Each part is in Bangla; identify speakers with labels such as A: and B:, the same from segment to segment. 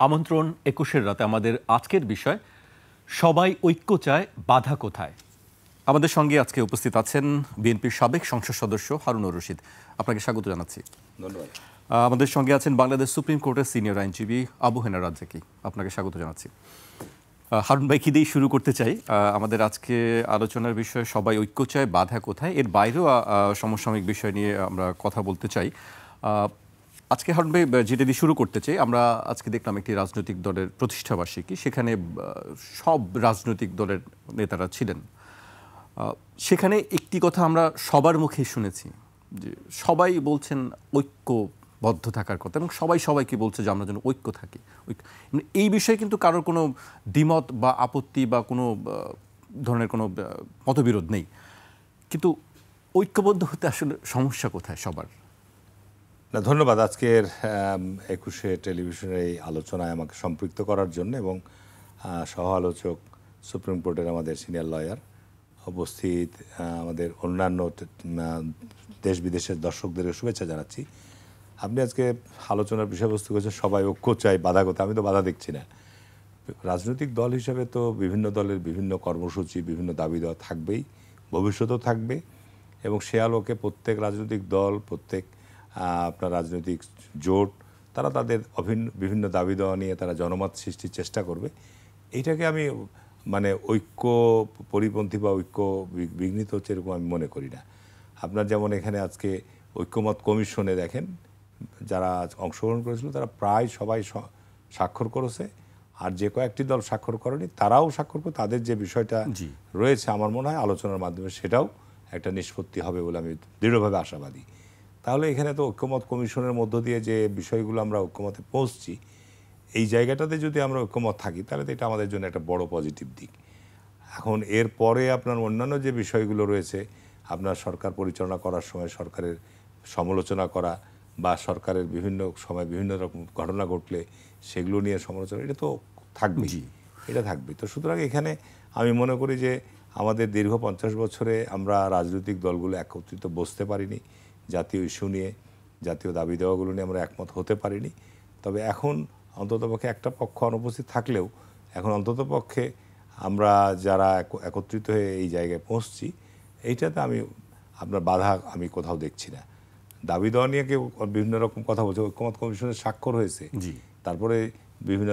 A: আমন্ত্রণ ২১-এর রাতে আমাদের আজকের বিষয় সবাই ঐক্য চায়, বাধা কোথায়। আমাদের সঙ্গে আজকে উপস্থিত আছেন বিএনপির সাবেক সংসদ সদস্য হারুনুর রশিদ। আপনাকে স্বাগত জানাচ্ছি।
B: ধন্যবাদ।
A: আমাদের সঙ্গে আছেন বাংলাদেশ সুপ্রিম কোর্টের সিনিয়র আইনজীবী আবু হেনা রাজ্জাকি। আপনাকে স্বাগত জানাচ্ছি। হারুন ভাই, কি দিয়ে শুরু করতে চাই? আমাদের আজকে আলোচনার বিষয় সবাই ঐক্য চায়, বাধা কোথায়। এর বাইরেও সমসাময়িক বিষয় নিয়ে আমরা কথা বলতে চাই। আজকে হারুন ভাই, যেটা দিয়ে শুরু করতে চাই, আমরা আজকে দেখলাম একটি রাজনৈতিক দলের প্রতিষ্ঠাবার্ষিকী, সেখানে সব রাজনৈতিক দলের নেতারা ছিলেন। সেখানে একটি কথা আমরা সবার মুখে শুনেছি, যে সবাই বলছেন ঐক্যবদ্ধ থাকার কথা, এবং সবাই সবাইকে বলছে যে আমরা যেন ঐক্য থাকি। এই বিষয়ে কিন্তু কারোর কোনো দ্বিমত বা আপত্তি বা কোনো ধরনের কোনো মতবিরোধ নেই, কিন্তু ঐক্যবদ্ধ হতে আসলে সমস্যা কোথায় সবার?
B: না, ধন্যবাদ আজকের ২১শে টেলিভিশনের এই আলোচনায় আমাকে সম্পৃক্ত করার জন্য, এবং সহ আলোচক সুপ্রিম কোর্টের আমাদের সিনিয়র লয়ার উপস্থিত, আমাদের অন্যান্য দেশ বিদেশের দর্শকদের শুভেচ্ছা জানাচ্ছি। আপনি আজকে আলোচনার বিষয়বস্তু করেছেন সবাই ঐক্য চাই, বাধা কোথায়। আমি তো বাধা দেখছি না। রাজনৈতিক দল হিসেবে তো বিভিন্ন দলের বিভিন্ন কর্মসূচি, বিভিন্ন দাবি দেওয়া থাকবেই, ভবিষ্যতেও থাকবে, এবং সে আলোকে প্রত্যেক রাজনৈতিক দল, প্রত্যেক আপনার রাজনৈতিক জোট, তারা তাদের বিভিন্ন দাবি দেওয়া নিয়ে তারা জনমত সৃষ্টির চেষ্টা করবে। এইটাকে আমি ঐক্য পরিপন্থী বা ঐক্য বিঘ্নিত হচ্ছে এরকম আমি মনে করি না। আপনার যেমন এখানে আজকে ঐক্যমত কমিশনে দেখেন যারা অংশগ্রহণ করেছিল তারা প্রায় সবাই স্বাক্ষর করেছে, আর যে কয়েকটি দল স্বাক্ষর করেনি তারাও স্বাক্ষর করে। তাদের যে বিষয়টা রয়েছে, আমার মনে হয় আলোচনার মাধ্যমে সেটাও একটা নিষ্পত্তি হবে বলে আমি দৃঢ়ভাবে আশাবাদী। তাহলে এখানে তো ঐক্যমত কমিশনের মধ্য দিয়ে যে বিষয়গুলো আমরা ঐক্যমতে পৌঁছছি, এই জায়গাটাতে যদি আমরা ঐক্যমত থাকি তাহলে তো এটা আমাদের জন্য একটা বড় পজিটিভ দিক। এখন এর পরে আপনার অন্যান্য যে বিষয়গুলো রয়েছে, আপনার সরকার পরিচালনা করার সময় সরকারের সমালোচনা করা, বা সরকারের বিভিন্ন সময় বিভিন্ন রকম ঘটনা ঘটলে সেগুলো নিয়ে সমালোচনা, এটা তো থাকবেই, এটা থাকবে। তো সুতরাং এখানে আমি মনে করি যে আমাদের দীর্ঘ 50 বছরে আমরা রাজনৈতিক দলগুলো একত্রিত বসতে পারিনি, জাতীয় ইস্যু নিয়ে, জাতীয় দাবি দেওয়াগুলো নিয়ে আমরা একমত হতে পারিনি। তবে এখন অন্ততপক্ষে একটা পক্ষ অনুপস্থিত থাকলেও এখন অন্ততপক্ষে আমরা যারা একত্রিত হয়ে এই জায়গায় পৌঁছছি, এইটাতে আপনার বাধা আমি কোথাও দেখছি না। দাবি দেওয়া নিয়ে কেউ বিভিন্ন রকম কথা বলছে, ঐক্যমত কমিশনের স্বাক্ষর হয়েছে, তারপরে বিভিন্ন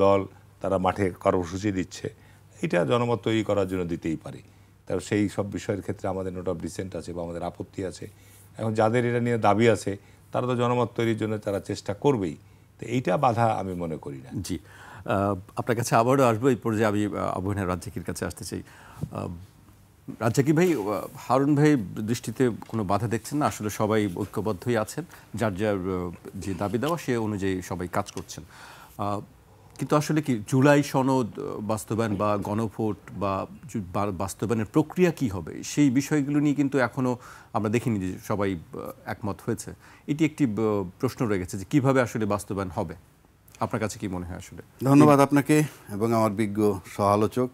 B: দল তারা মাঠে কর্মসূচি দিচ্ছে, এটা জনমত তৈরি করার জন্য দিতেই পারে। তার সেই সব বিষয়ের ক্ষেত্রে আমাদের নোট অফ ডিসেন্ট আছে বা আমাদের আপত্তি আছে। এখন যাদের এটা নিয়ে দাবি আছে তারা তো জনমত তৈরির জন্য তারা চেষ্টা করবেই, তো এইটা বাধা আমি মনে করি না।
A: জি, আপনার কাছে আবারও আসবো। এই পর্যায়ে আমি আবু হেনা রাজ্জাকির কাছে আসতে চাই। রাজ্জাকি ভাই, হারুন ভাই দৃষ্টিতে কোনো বাধা দেখছেন না? আসলে সবাই ঐক্যবদ্ধই আছেন, যার যার যে দাবি দেওয়া সে অনুযায়ী সবাই কাজ করছেন, কিন্তু আসলে কি জুলাই সনদ বাস্তবায়ন বা গণভোট বা বাস্তবায়নের প্রক্রিয়া কি হবে, সেই বিষয়গুলো নিয়ে কিন্তু এখনও আমরা দেখিনি যে সবাই একমত হয়েছে। এটি একটি প্রশ্ন রয়ে গেছে যে কীভাবে আসলে বাস্তবায়ন হবে। আপনার কাছে কি মনে হয়? আসলে
C: ধন্যবাদ আপনাকে এবং আমার বিজ্ঞ সহ-আলোচক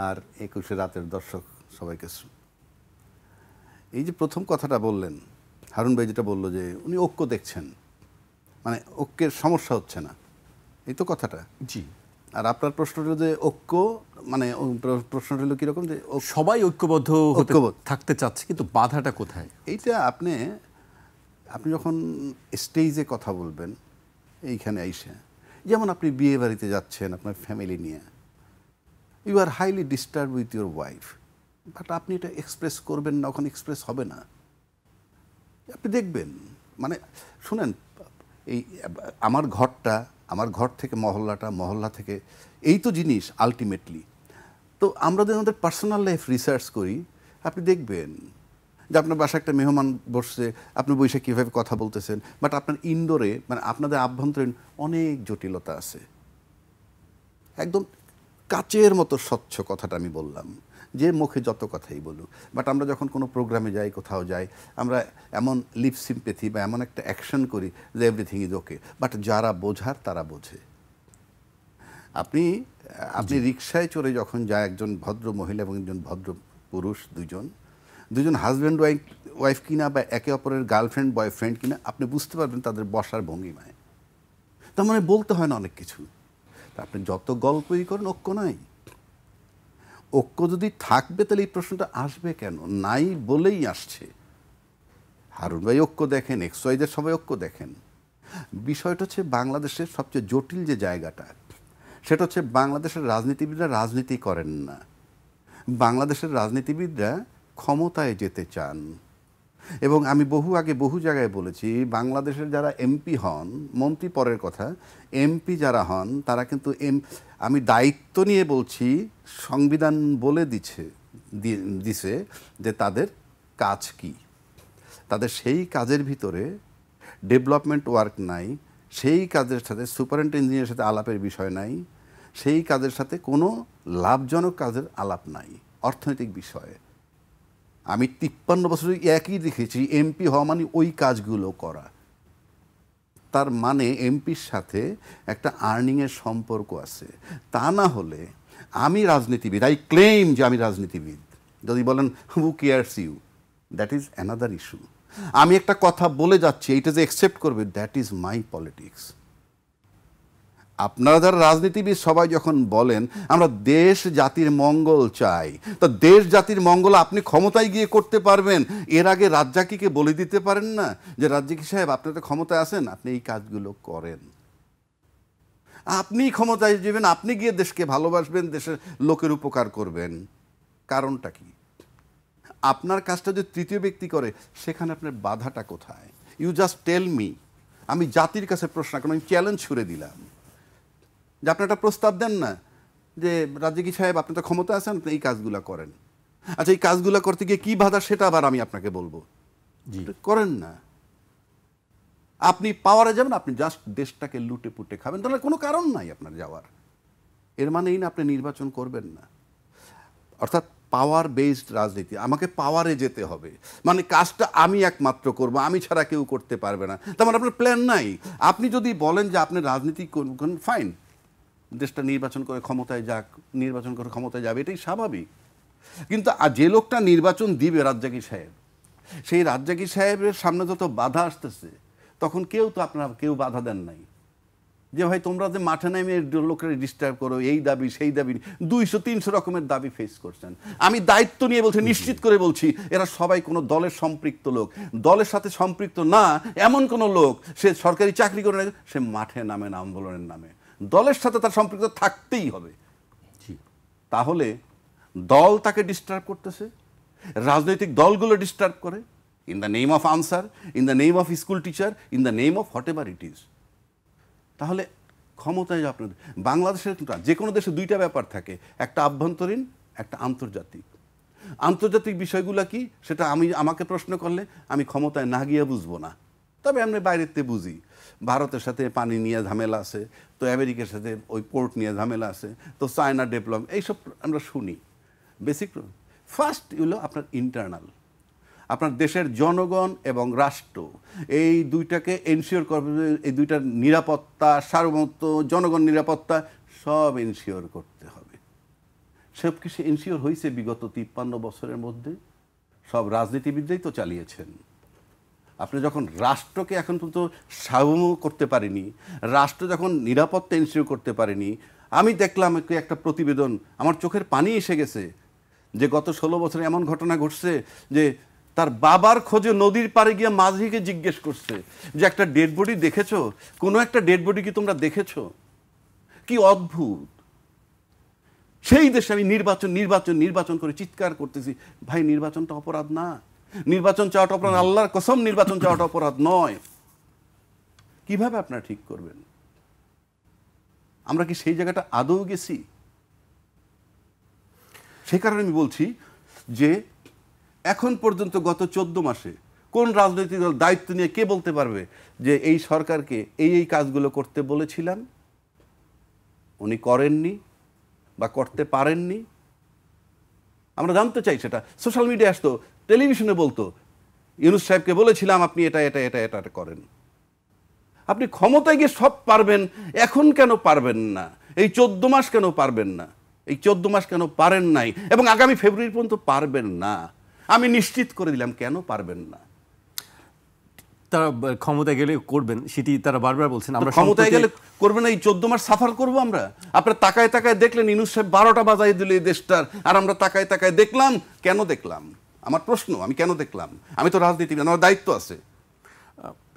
C: আর ২১শে রাতের দর্শক সবাইকে। এই যে প্রথম কথাটা বললেন হারুন ভাই, যেটা বললো যে উনি ঐক্য দেখছেন, মানে ঐক্যের সমস্যা হচ্ছে না, এই তো কথাটা।
A: জি।
C: আর আপনার প্রশ্ন হলো যে ঐক্য, মানে প্রশ্নটা হলো কীরকম, যে
A: সবাই ঐক্যবদ্ধ থাকতে চাচ্ছে, কিন্তু বাধাটা কোথায়?
C: এইটা আপনি যখন স্টেজে কথা বলবেন, এইখানে আইসে, যেমন আপনি বিয়ে বাড়িতে যাচ্ছেন আপনার ফ্যামিলি নিয়ে, you are highly disturb with your wife, but আপনি এটা এক্সপ্রেস করবেন না, ওখানে এক্সপ্রেস হবে না। আপনি দেখবেন, মানে শুনেন, এই আমার ঘরটা, আমার ঘর থেকে মহল্লাটা, মহল্লা থেকে, এই তো জিনিস আলটিমেটলি। তো আমরা যদি আমাদের পার্সোনাল লাইফ রিসার্চ করি, আপনি দেখবেন যে আপনার বাসায় একটা মেহমান বসছে, আপনি বসে কীভাবে কথা বলতেছেন, বাট আপনার ইনডোরে, মানে আপনাদের আভ্যন্তরীণ অনেক জটিলতা আছে। একদম কাচের মতো স্বচ্ছ কথাটা আমি বললাম, যে মুখে যত কথাই বলুক, বাট আমরা যখন কোনো প্রোগ্রামে যাই, কোথাও যাই, আমরা এমন লিপ সিম্প্যাথি বা এমন একটা অ্যাকশন করি যে এভরিথিং ইজ ওকে, বাট যারা বোঝার তারা বোঝে। আপনি রিকশায় চড়ে যখন যায় একজন ভদ্র মহিলা এবং একজন ভদ্র পুরুষ, দুজন হাজব্যান্ড ওয়াইফ কিনা বা একে অপরের গার্লফ্রেন্ড বয়ফ্রেন্ড কিনা, আপনি বুঝতে পারবেন তাদের বসার ভঙ্গিমায়। তার মানে বলতে হয় না অনেক কিছু। তা আপনি যত গল্পই করেন ঐক্য নাই। ঐক্য যদি থাকবে তাহলে এই প্রশ্নটা আসবে কেন? নাই বলেই আসছে। হারুন ভাই ঐক্য দেখেন, এক্সওয়াইজের সবাই ঐক্য দেখেন। বিষয়টা হচ্ছে বাংলাদেশের সবচেয়ে জটিল যে জায়গাটা, সেটা হচ্ছে বাংলাদেশের রাজনীতিবিদরা রাজনীতি করেন না, বাংলাদেশের রাজনীতিবিদরা ক্ষমতায় যেতে চান। এবং আমি বহু আগে বহু জায়গায় বলেছি, বাংলাদেশের যারা এমপি হন, মন্ত্রী পরের কথা, এমপি যারা হন তারা কিন্তু আমি দায়িত্ব নিয়ে বলছি, সংবিধান বলে দিছে যে তাদের কাজ কি। তাদের সেই কাজের ভিতরে ডেভেলপমেন্ট ওয়ার্ক নাই, সেই কাজের সাথে সুপারিনটেন্ডেন্টের সাথে আলাপের বিষয় নাই, সেই কাজের সাথে কোনো লাভজনক কাজের আলাপ নাই অর্থনৈতিক বিষয়ে। আমি 53 বছর একই দেখেছি, এমপি হওয়া মানে ওই কাজগুলো করা। তার মানে এমপির সাথে একটা আর্নিংয়ের সম্পর্ক আছে। তা না হলে আমি রাজনীতিবিদ, আই ক্লেম যে আমি রাজনীতিবিদ, যদি বলেন who cares you, that is another issue. আমি একটা কথা বলে যাচ্ছি, এইটা যে অ্যাকসেপ্ট করবে, দ্যাট ইজ মাই পলিটিক্স। আপনারা যারা রাজনীতিবিদ সবাই যখন বলেন আমরা দেশ জাতির মঙ্গল চাই, তো দেশ জাতির মঙ্গল আপনি ক্ষমতায় গিয়ে করতে পারবেন। এর আগে রাজ্জাকিকে বলে দিতে পারেন না যে রাজ্জাকি সাহেব আপনি তো ক্ষমতায় আছেন, আপনি এই কাজগুলো করেন, আপনি ক্ষমতায় যাবেন, আপনি গিয়ে দেশকে ভালোবাসবেন, দেশের লোকের উপকার করবেন। কারণটা কি? আপনার কাজটা যদি তৃতীয় ব্যক্তি করে, সেখানে আপনার বাধাটা কোথায়? You just tell me. আমি জাতির কাছে প্রশ্ন করেন, আমি চ্যালেঞ্জ ছুড়ে দিলাম যে আপনি একটা প্রস্তাব দেন না যে রাজ্জাকি সাহেব আপনি তো ক্ষমতা আছেন, আপনি এই কাজগুলো করেন। আচ্ছা, এই কাজগুলো করতে গিয়ে কী বাধা সেটা আবার আমি আপনাকে বলবো। করেন না, আপনি পাওয়ারে যাবেন, আপনি জাস্ট দেশটাকে লুটে পুটে খাবেন, তাহলে কোনো কারণ নাই আপনার যাওয়ার। এর মানে এই না আপনি নির্বাচন করবেন না। অর্থাৎ পাওয়ার বেসড রাজনীতি, আমাকে পাওয়ারে যেতে হবে, মানে কাজটা আমি একমাত্র করব, আমি ছাড়া কেউ করতে পারবে না। তার মানে আপনার প্ল্যান নাই। আপনি যদি বলেন যে আপনি রাজনীতি করবেন, ফাইন, দেশটা নির্বাচন করে ক্ষমতায় যাক, নির্বাচন করে ক্ষমতায় যাবে, এটাই স্বাভাবিক। কিন্তু যে লোকটা নির্বাচন দিবে, রাজ্জাকি সাহেব, সেই রাজ্জাকি সাহেবের সামনে যত বাধা আসতেছে, তখন কেউ বাধা দেন নাই যে ভাই তোমরা যে মাঠে নেমে লোকের ডিস্টার্ব করো, এই দাবি সেই দাবি, 200-300 রকমের দাবি ফেস করছেন। আমি দায়িত্ব নিয়ে বলছি, নিশ্চিত করে বলছি, এরা সবাই কোনো দলের সম্পৃক্ত লোক। দলের সাথে সম্পৃক্ত না এমন কোনো লোক, সে সরকারি চাকরি করে না, সে মাঠে নামে না আন্দোলনের নামে, দলের সাথে তার সম্পৃক্ত থাকতেই হবে। তাহলে দল তাকে ডিস্টার্ব করতেছে, রাজনৈতিক দলগুলো ডিস্টার্ব করে, in the name of answer, in the name of school teacher, in the name of what ever it is. তাহলে ক্ষমতায় আপনার বাংলাদেশের যে কোনো দেশে দুইটা ব্যাপার থাকে, একটা আভ্যন্তরীণ, একটা আন্তর্জাতিক। আন্তর্জাতিক বিষয়গুলো কি সেটা আমাকে প্রশ্ন করলে আমি ক্ষমতায় না গিয়ে বুঝবো না, তবে আমরা বাইরেতে বুঝি। ভারতের সাথে পানি নিয়ে ঝামেলা আছে, তো আমেরিকার সাথে ওই পোর্ট নিয়ে ঝামেলা আছে, তো চায়না ডেভেলপমেন্ট, এইসব আমরা শুনি। বেসিক ফার্স্ট হলো আপনার ইন্টারনাল, আপনার দেশের জনগণ এবং রাষ্ট্র, এই দুইটাকে এনশিওর করবে, এই দুইটার নিরাপত্তা, সার্বভৌমত্ব, জনগণ নিরাপত্তা সব এনশিওর করতে হবে। সব কিছু এনশিওর হয়েছে বিগত 53 বছরের মধ্যে, সব রাজনীতিবিদরাই তো চালিয়েছেন। আপনি যখন রাষ্ট্রকে এখন পর্যন্ত সার্বভৌম করতে পারেনি, রাষ্ট্র যখন নিরাপত্তা এনশিওর করতে পারেনি, আমি দেখলাম একটা প্রতিবেদন, আমার চোখের পানি এসে গেছে, যে গত 16 বছরে এমন ঘটনা ঘটছে যে তার বাবার খোঁজে নদীর পাড়ে গিয়ে মাঝিকে জিজ্ঞেস করছে যে একটা ডেড বডি দেখেছো, কোনো একটা ডেড বডি কি তোমরা দেখেছো? কি অদ্ভুত। সেই দেশে আমি নির্বাচন নির্বাচন নির্বাচন করে চিৎকার করতেছি, ভাই নির্বাচনটা অপরাধ না, নির্বাচন চাওয়াটা অপরাধ, আল্লাহর কসম নির্বাচন চাওয়াটা অপরাধ নয়। কিভাবে আপনারা ঠিক করবেন? আমরা কি সেই জায়গাটা আদৌ গেছি? সে কারণে আমি বলছি যে এখন পর্যন্ত গত 14 মাসে কোন রাজনৈতিক দল দায়িত্ব নিয়ে কে বলতে পারবে যে এই সরকারকে এই কাজগুলো করতে বলেছিলাম, উনি করেননি বা করতে পারেননি? আমরা জানতে চাই সেটা। সোশ্যাল মিডিয়া আসতো, টেলিভিশনে বলতো, ইউনূস সাহেবকে বলেছিলাম আপনি এটা এটা এটা এটা করেন। আপনি ক্ষমতায় গিয়ে সব পারবেন, এখন কেন পারবেন না? এই 14 মাস কেন পারবেন না? এই 14 মাস কেন পারেন নাই এবং আগামী ফেব্রুয়ারি পর্যন্ত পারবেন না? আমি নিশ্চিত করে দিলাম কেন পারবেন না।
A: তারা ক্ষমতায় গেলে করবেন সেটি তারা বারবার বলছেন। আমরা
C: ক্ষমতায় গেলে করবে না, এই 14 মাস সাফার করবো আমরা। আপনার তাকায় তাকায় দেখলেন ইউনূস সাহেব 12টা বাজাই দিল এই দেশটার, আর আমরা তাকায় তাকায় দেখলাম। কেন দেখলাম? আমার প্রশ্ন, আমি কেন দেখলাম? আমি তো রাজনীতিবিদ, আমার দায়িত্ব আছে।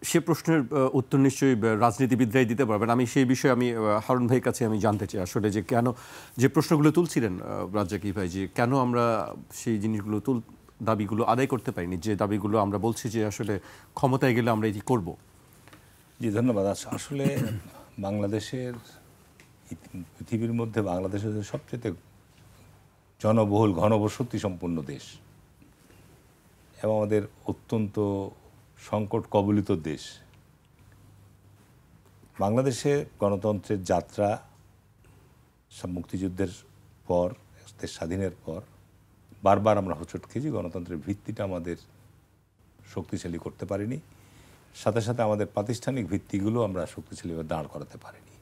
A: সে প্রশ্নের উত্তর নিশ্চয়ই রাজনীতিবিদরাই দিতে পারবেন। আমি সেই বিষয়ে আমি হারুন ভাইয়ের কাছে আমি জানতে চাই আসলে যে কেন যে প্রশ্নগুলো তুলছিলেন রাজ্জাকি ভাই, যে কেন আমরা সেই জিনিসগুলো দাবিগুলো আদায় করতে পারিনি, যে দাবিগুলো আমরা বলছি যে আসলে ক্ষমতায় গেলে আমরা এটি করব।
B: জি ধন্যবাদ। আসলে বাংলাদেশের পৃথিবীর মধ্যে বাংলাদেশ হচ্ছে সবচেয়ে জনবহুল ঘনবসতি সম্পন্ন দেশ এবং আমাদের অত্যন্ত সংকট কবলিত দেশ। বাংলাদেশে গণতন্ত্রের যাত্রা মুক্তিযুদ্ধের পর, দেশ স্বাধীনের পর বারবার আমরা হোঁচট খেয়েছি। গণতন্ত্রের ভিত্তিটা আমাদের শক্তিশালী করতে পারিনি, সাথে সাথে আমাদের প্রাতিষ্ঠানিক ভিত্তিগুলো আমরা শক্তিশালীভাবে দাঁড় করাতে পারিনি।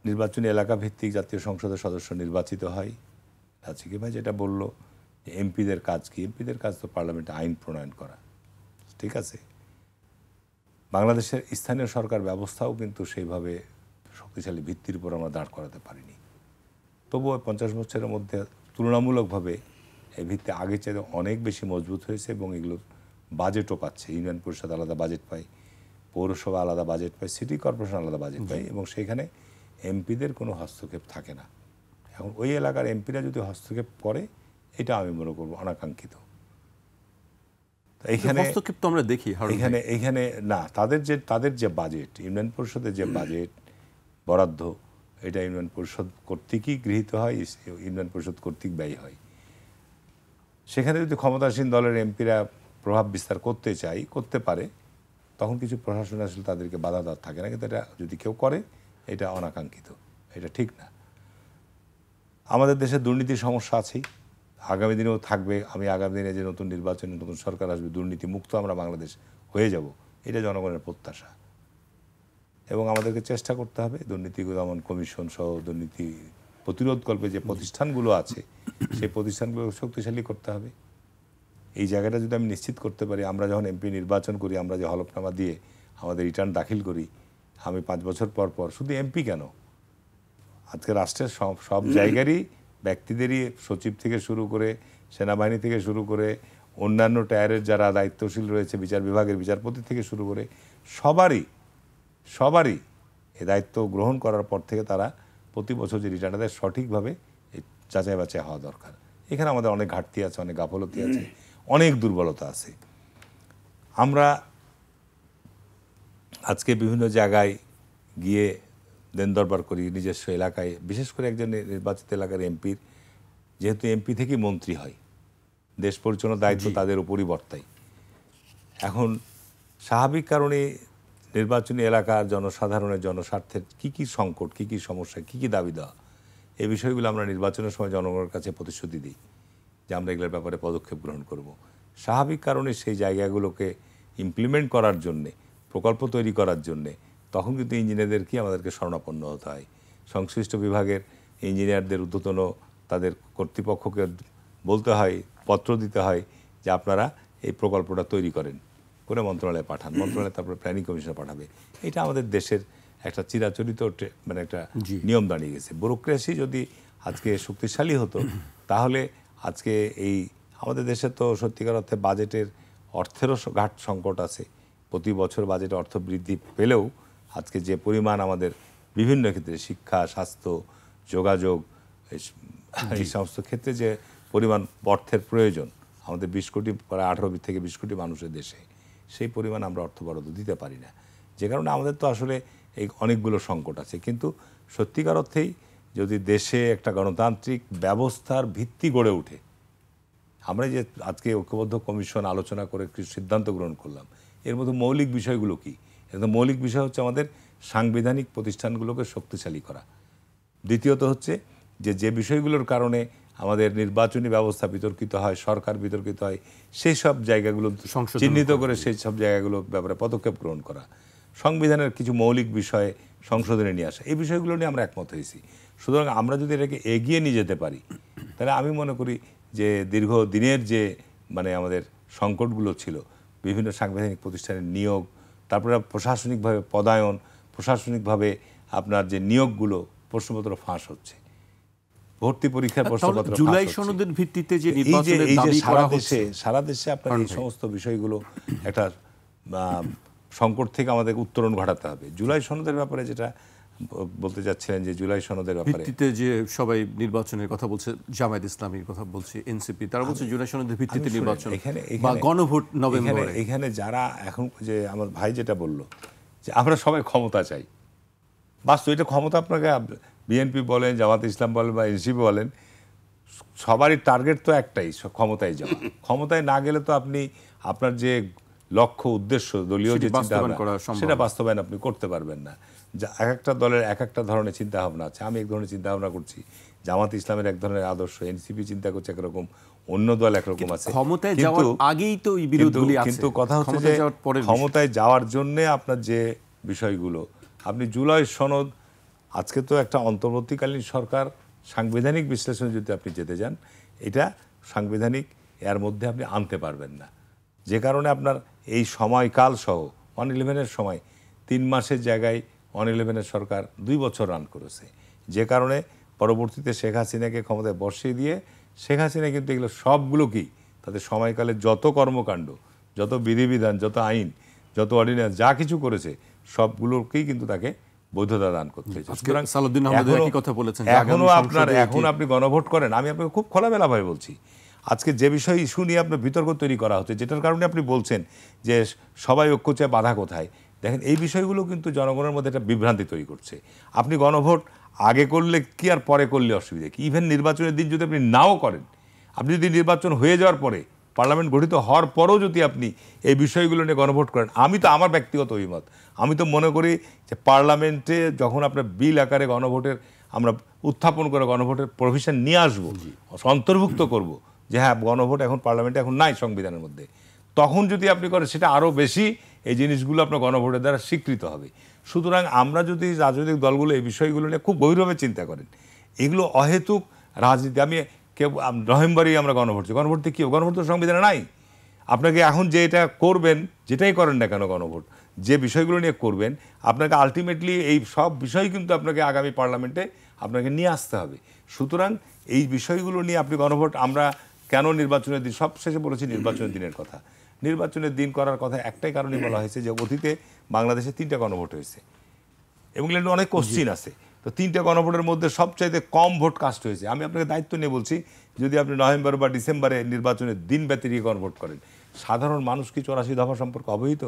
B: নির্বাচনী এলাকা ভিত্তিক জাতীয় সংসদের সদস্য নির্বাচিত হয়। রাজশাহী ভাই যেটা বলল যে এমপিদের কাজ কি, এমপিদের কাজ তো পার্লামেন্টে আইন প্রণয়ন করা, ঠিক আছে। বাংলাদেশের স্থানীয় সরকার ব্যবস্থাও কিন্তু সেইভাবে শক্তিশালী ভিত্তির উপর আমরা দাঁড় করাতে পারিনি। তবুও 50 বছরের মধ্যে তুলনামূলকভাবে এই ভিত্তি আগের চাইতে অনেক বেশি মজবুত হয়েছে এবং এগুলোর বাজেটও পাচ্ছে। ইউনিয়ন পরিষদ আলাদা বাজেট পায়, পৌরসভা আলাদা বাজেট পায়, সিটি কর্পোরেশন আলাদা বাজেট পায় এবং সেখানে এমপিদের কোনো হস্তক্ষেপ থাকে না। এখন ওই এলাকার এমপিরা যদি হস্তক্ষেপ করে, এটা আমি মনে করবো অনাকাঙ্ক্ষিত। এইখানে
A: হস্তক্ষেপ তো আমরা দেখি
B: এইখানে না, তাদের যে বাজেট, ইউনিয়ন পরিষদের যে বাজেট বরাদ্দ, এটা ইউনিয়ন পরিষদ কর্তৃকই গৃহীত হয়, ইউনিয়ন পরিষদ কর্তৃক ব্যয় হয়। সেখানে যদি ক্ষমতাসীন দলের এমপিরা প্রভাব বিস্তার করতে চায়, করতে পারে, তখন কিছু প্রশাসন আসলে তাদেরকে বাধা দেওয়ার থাকে না। কিন্তু এটা যদি কেউ করে, এটা অনাকাঙ্ক্ষিত, এটা ঠিক না। আমাদের দেশে দুর্নীতির সমস্যা আছেই, আগামী দিনেও থাকবে। আমি আগামী দিনে যে নতুন নির্বাচনে নতুন সরকার আসবে, দুর্নীতি মুক্ত আমরা বাংলাদেশ হয়ে যাব, এটা জনগণের প্রত্যাশা। এবং আমাদেরকে চেষ্টা করতে হবে দুর্নীতি দমন কমিশন সহ দুর্নীতি প্রতিরোধকল্পে যে প্রতিষ্ঠানগুলো আছে, সেই প্রতিষ্ঠানগুলো শক্তিশালী করতে হবে। এই জায়গাটা যদি আমি নিশ্চিত করতে পারি, আমরা যখন এমপি নির্বাচন করি, আমরা যে হলফনামা দিয়ে আমাদের রিটার্ন দাখিল করি, আমি 5 বছর পর পর, শুধু এমপি কেন, আজকে রাষ্ট্রের সব জায়গারই ব্যক্তিদেরই, সচিব থেকে শুরু করে, সেনাবাহিনী থেকে শুরু করে, অন্যান্য টায়ারের যারা দায়িত্বশীল রয়েছে, বিচার বিভাগের বিচারপতি থেকে শুরু করে, সবারই এই দায়িত্ব গ্রহণ করার পর থেকে তারা প্রতি বছর যে রিটার্নটা দেয়, সঠিকভাবে যাচাই বাছাই হওয়া দরকার। এখানে আমাদের অনেক ঘাটতি আছে, অনেক গাফলতি আছে, অনেক দুর্বলতা আছে। আমরা আজকে বিভিন্ন জায়গায় গিয়ে দেন দরবার করি নিজস্ব এলাকায়, বিশেষ করে একজন নির্বাচিত এলাকার এমপির, যেহেতু এমপি থেকেই মন্ত্রী হয়, দেশ পরিচালনার দায়িত্ব তাদের উপরই বর্তায়। এখন স্বাভাবিক কারণে নির্বাচনী এলাকার জনসাধারণের জনস্বার্থের কী কী সংকট, কী কী সমস্যা, কী কী দাবি দেওয়া, এই বিষয়গুলো আমরা নির্বাচনের সময় জনগণের কাছে প্রতিশ্রুতি দিই যে আমরা এগুলোর ব্যাপারে পদক্ষেপ গ্রহণ করব। স্বাভাবিক কারণে সেই জায়গাগুলোকে ইমপ্লিমেন্ট করার জন্যে, প্রকল্প তৈরি করার জন্যে, তখন কিন্তু ইঞ্জিনিয়ারদেরকে আমাদেরকে শরণাপন্ন হতে হয়। সংশ্লিষ্ট বিভাগের ইঞ্জিনিয়ারদের ঊর্ধ্বতন তাদের কর্তৃপক্ষকে বলতে হয়, পত্র দিতে হয় যে আপনারা এই প্রকল্পটা তৈরি করে মন্ত্রণালয়ে পাঠান, মন্ত্রণালয়ে তারপরে প্ল্যানিং কমিশনে পাঠাবে। এটা আমাদের দেশের একটা চিরাচরিত মানে একটা নিয়ম দাঁড়িয়ে গেছে। ব্যুরোক্রেসি যদি আজকে শক্তিশালী হতো, তাহলে আজকে এই আমাদের দেশে তো সত্যিকার অর্থে বাজেটের অর্থেরও ঘাট সংকট আছে। প্রতি বছর বাজেটে অর্থ বৃদ্ধি পেলেও আজকে যে পরিমাণ আমাদের বিভিন্ন ক্ষেত্রে, শিক্ষা, স্বাস্থ্য, যোগাযোগ, এই সমস্ত ক্ষেত্রে যে পরিমাণ অর্থের প্রয়োজন, আমাদের 20 কোটি, প্রায় 18 থেকে 20 কোটি মানুষের দেশে, সেই পরিমাণ আমরা অর্থ বরাদ্দ দিতে পারি না। যে কারণে আমাদের তো আসলে এই অনেকগুলো সংকট আছে। কিন্তু সত্যিকার অর্থেই যদি দেশে একটা গণতান্ত্রিক ব্যবস্থার ভিত্তি গড়ে ওঠে, আমরা যে আজকে ঐক্যবদ্ধ কমিশন আলোচনা করে কিছু সিদ্ধান্ত গ্রহণ করলাম, এর মধ্যে মৌলিক বিষয়গুলো কি? এর মধ্যে মৌলিক বিষয় হচ্ছে আমাদের সাংবিধানিক প্রতিষ্ঠানগুলোকে শক্তিশালী করা। দ্বিতীয়ত হচ্ছে যে বিষয়গুলোর কারণে আমাদের নির্বাচনী ব্যবস্থা বিতর্কিত হয়, সরকার বিতর্কিত হয়, সেই সব জায়গাগুলো চিহ্নিত করে সেই সব জায়গাগুলোর ব্যাপারে পদক্ষেপ গ্রহণ করা। সংবিধানের কিছু মৌলিক বিষয়ে সংশোধনে নিয়ে আসা, এই বিষয়গুলো নিয়ে আমরা একমত হয়েছি। সুতরাং আমরা যদি এটাকে এগিয়ে নিয়ে যেতে পারি, তাহলে আমি মনে করি যে দীর্ঘদিনের যে মানে আমাদের সংকটগুলো ছিল, বিভিন্ন সাংবিধানিক প্রতিষ্ঠানের নিয়োগ, তারপরে প্রশাসনিকভাবে পদায়ন, প্রশাসনিকভাবে আপনার যে নিয়োগগুলো, প্রশ্নপত্র ফাঁস হচ্ছে, ভর্তি পরীক্ষার প্রশ্নপত্র ফাঁস
A: জুলাই
B: হচ্ছে।
A: সনদের ভিত্তিতে যে
B: এই যে
A: নির্বাচনের
B: এই যে
A: দাবি করা হচ্ছে,
B: সারা দেশে আপনার এই সমস্ত বিষয়গুলো একটা সংকট থেকে আমাদের উত্তরণ ঘটাতে হবে। জুলাই সনদের ব্যাপারে যেটা বলতে চাচ্ছিলেন, যে জুলাই সনদের ব্যাপারে
A: ভিত্তিতে যে সবাই নির্বাচনের কথা বলছে, জামায়াত ইসলামীর কথা বলছে, এনসিপি, তারা বলছে জুলাই সনদের ভিত্তিতে নির্বাচন বা গণভোট নভেম্বরে।
B: এখানে যারা এখন যে আমার ভাই যেটা বলল যে আমরা সবাই ক্ষমতা চাই, বাস্তব এটা ক্ষমতা আপনাকে বিএনপি বলেন, জামাত ইসলাম বলেন বা এনসিপি বলেন, সবারই টার্গেট তো একটাই, ক্ষমতায় যাওয়া। ক্ষমতায় না গেলে তো আপনি আপনার যে লক্ষ্য উদ্দেশ্য দলীয় যে চিন্তাভাবনা, সেটা বাস্তবায়ন আপনি করতে পারবেন না। এক একটা দলের এক একটা ধরনের চিন্তা ভাবনা আছে। আমি এক ধরনের চিন্তা ভাবনা করছি, জামাত ইসলামের এক ধরনের আদর্শ, এনসিপি চিন্তা করছে একরকম, অন্য দল একরকম আছে।
A: ক্ষমতায় যাওয়ার আগেই তো এই বিরোধগুলি আছে।
B: কিন্তু কথা হচ্ছে যে ক্ষমতায় যাওয়ার জন্য আপনার যে বিষয়গুলো, আপনি জুলাই সনদ, আজকে তো একটা অন্তর্বর্তীকালীন সরকার, সাংবিধানিক বিশ্লেষণে যদি আপনি যেতে যান, এটা সাংবিধানিক এর মধ্যে আপনি আনতে পারবেন না। যে কারণে আপনার এই সময়কাল সহ 111-এর সময় 3 মাসের জায়গায় 111-এর সরকার 2 বছর রান করেছে। যে কারণে পরবর্তীতে শেখ হাসিনাকে ক্ষমতায় বসিয়ে দিয়ে শেখ হাসিনা কিন্তু এগুলো সবগুলোকেই তাদের সময়কালে যত কর্মকাণ্ড, যত বিধিবিধান, যত আইন, যত অর্ডিন্যান্স যা কিছু করেছে, সবগুলোকেই কিন্তু তাকে বৈধতা দান করতে হয়েছে। সুতরাং এখন আপনি গণভোট করেন, আমি আপনাকে খুব খোলামেলাভাবে বলছি, আজকে যে বিষয় ইস্যু নিয়ে আপনার বিতর্ক তৈরি করা হচ্ছে, যেটার কারণে আপনি বলছেন যে সবাই ঐক্য চায়, বাধা কোথায়, দেখেন এই বিষয়গুলো কিন্তু জনগণের মধ্যে একটা বিভ্রান্তি তৈরি করছে। আপনি গণভোট আগে করলে কি আর পরে করলে অসুবিধা কি? ইভেন নির্বাচনের দিন যদি আপনি নাও করেন, আপনি যদি নির্বাচন হয়ে যাওয়ার পরে, পার্লামেন্ট গঠিত হওয়ার পরেও যদি আপনি এই বিষয়গুলো নিয়ে গণভোট করেন, আমি তো আমার ব্যক্তিগত অভিমত, আমি তো মনে করি যে পার্লামেন্টে যখন আপনার বিল আকারে গণভোটের আমরা উত্থাপন করে গণভোটের প্রভিশন নিয়ে আসবো, অন্তর্ভুক্ত করব, যে হ্যাঁ গণভোট এখন পার্লামেন্টে এখন নাই সংবিধানের মধ্যে, তখন যদি আপনি করেন সেটা আরও বেশি এই জিনিসগুলো আপনার গণভোটের দ্বারা স্বীকৃত হবে। সুতরাং আমরা যদি রাজনৈতিক দলগুলো এই বিষয়গুলো নিয়ে খুব গভীরভাবে চিন্তা করেন, এগুলো অহেতুক রাজনীতি। আমি নভেম্বরেই আমরা গণভোট, গণভোটে কী, গণভোট তো সংবিধানে নাই। আপনাকে এখন যে এটা করবেন, যেটাই করেন না কেন গণভোট, যে বিষয়গুলো নিয়ে করবেন, আপনাকে আলটিমেটলি এই সব বিষয় কিন্তু আপনাকে আগামী পার্লামেন্টে আপনাকে নিয়ে আসতে হবে। সুতরাং এই বিষয়গুলো নিয়ে আপনি গণভোট, আমরা কেন নির্বাচনের দিন, সব শেষে বলেছি নির্বাচনের দিনের কথা, নির্বাচনের দিন করার কথা একটাই কারণে বলা হয়েছে যে অতীতে বাংলাদেশে 3টা গণভোট হয়েছে এবং এগুলো অনেক কোশ্চিন আছে। তো 3টা গণভোটের মধ্যে সবচাইতে কম ভোট কাস্ট হয়েছে। আমি আপনাকে দায়িত্ব নিয়ে বলছি, যদি আপনি নভেম্বর বা ডিসেম্বরে নির্বাচনের দিন ব্যতিরিক্ত গণভোট করেন, সাধারণ মানুষ কি 84 দফা সম্পর্কে অবহিত?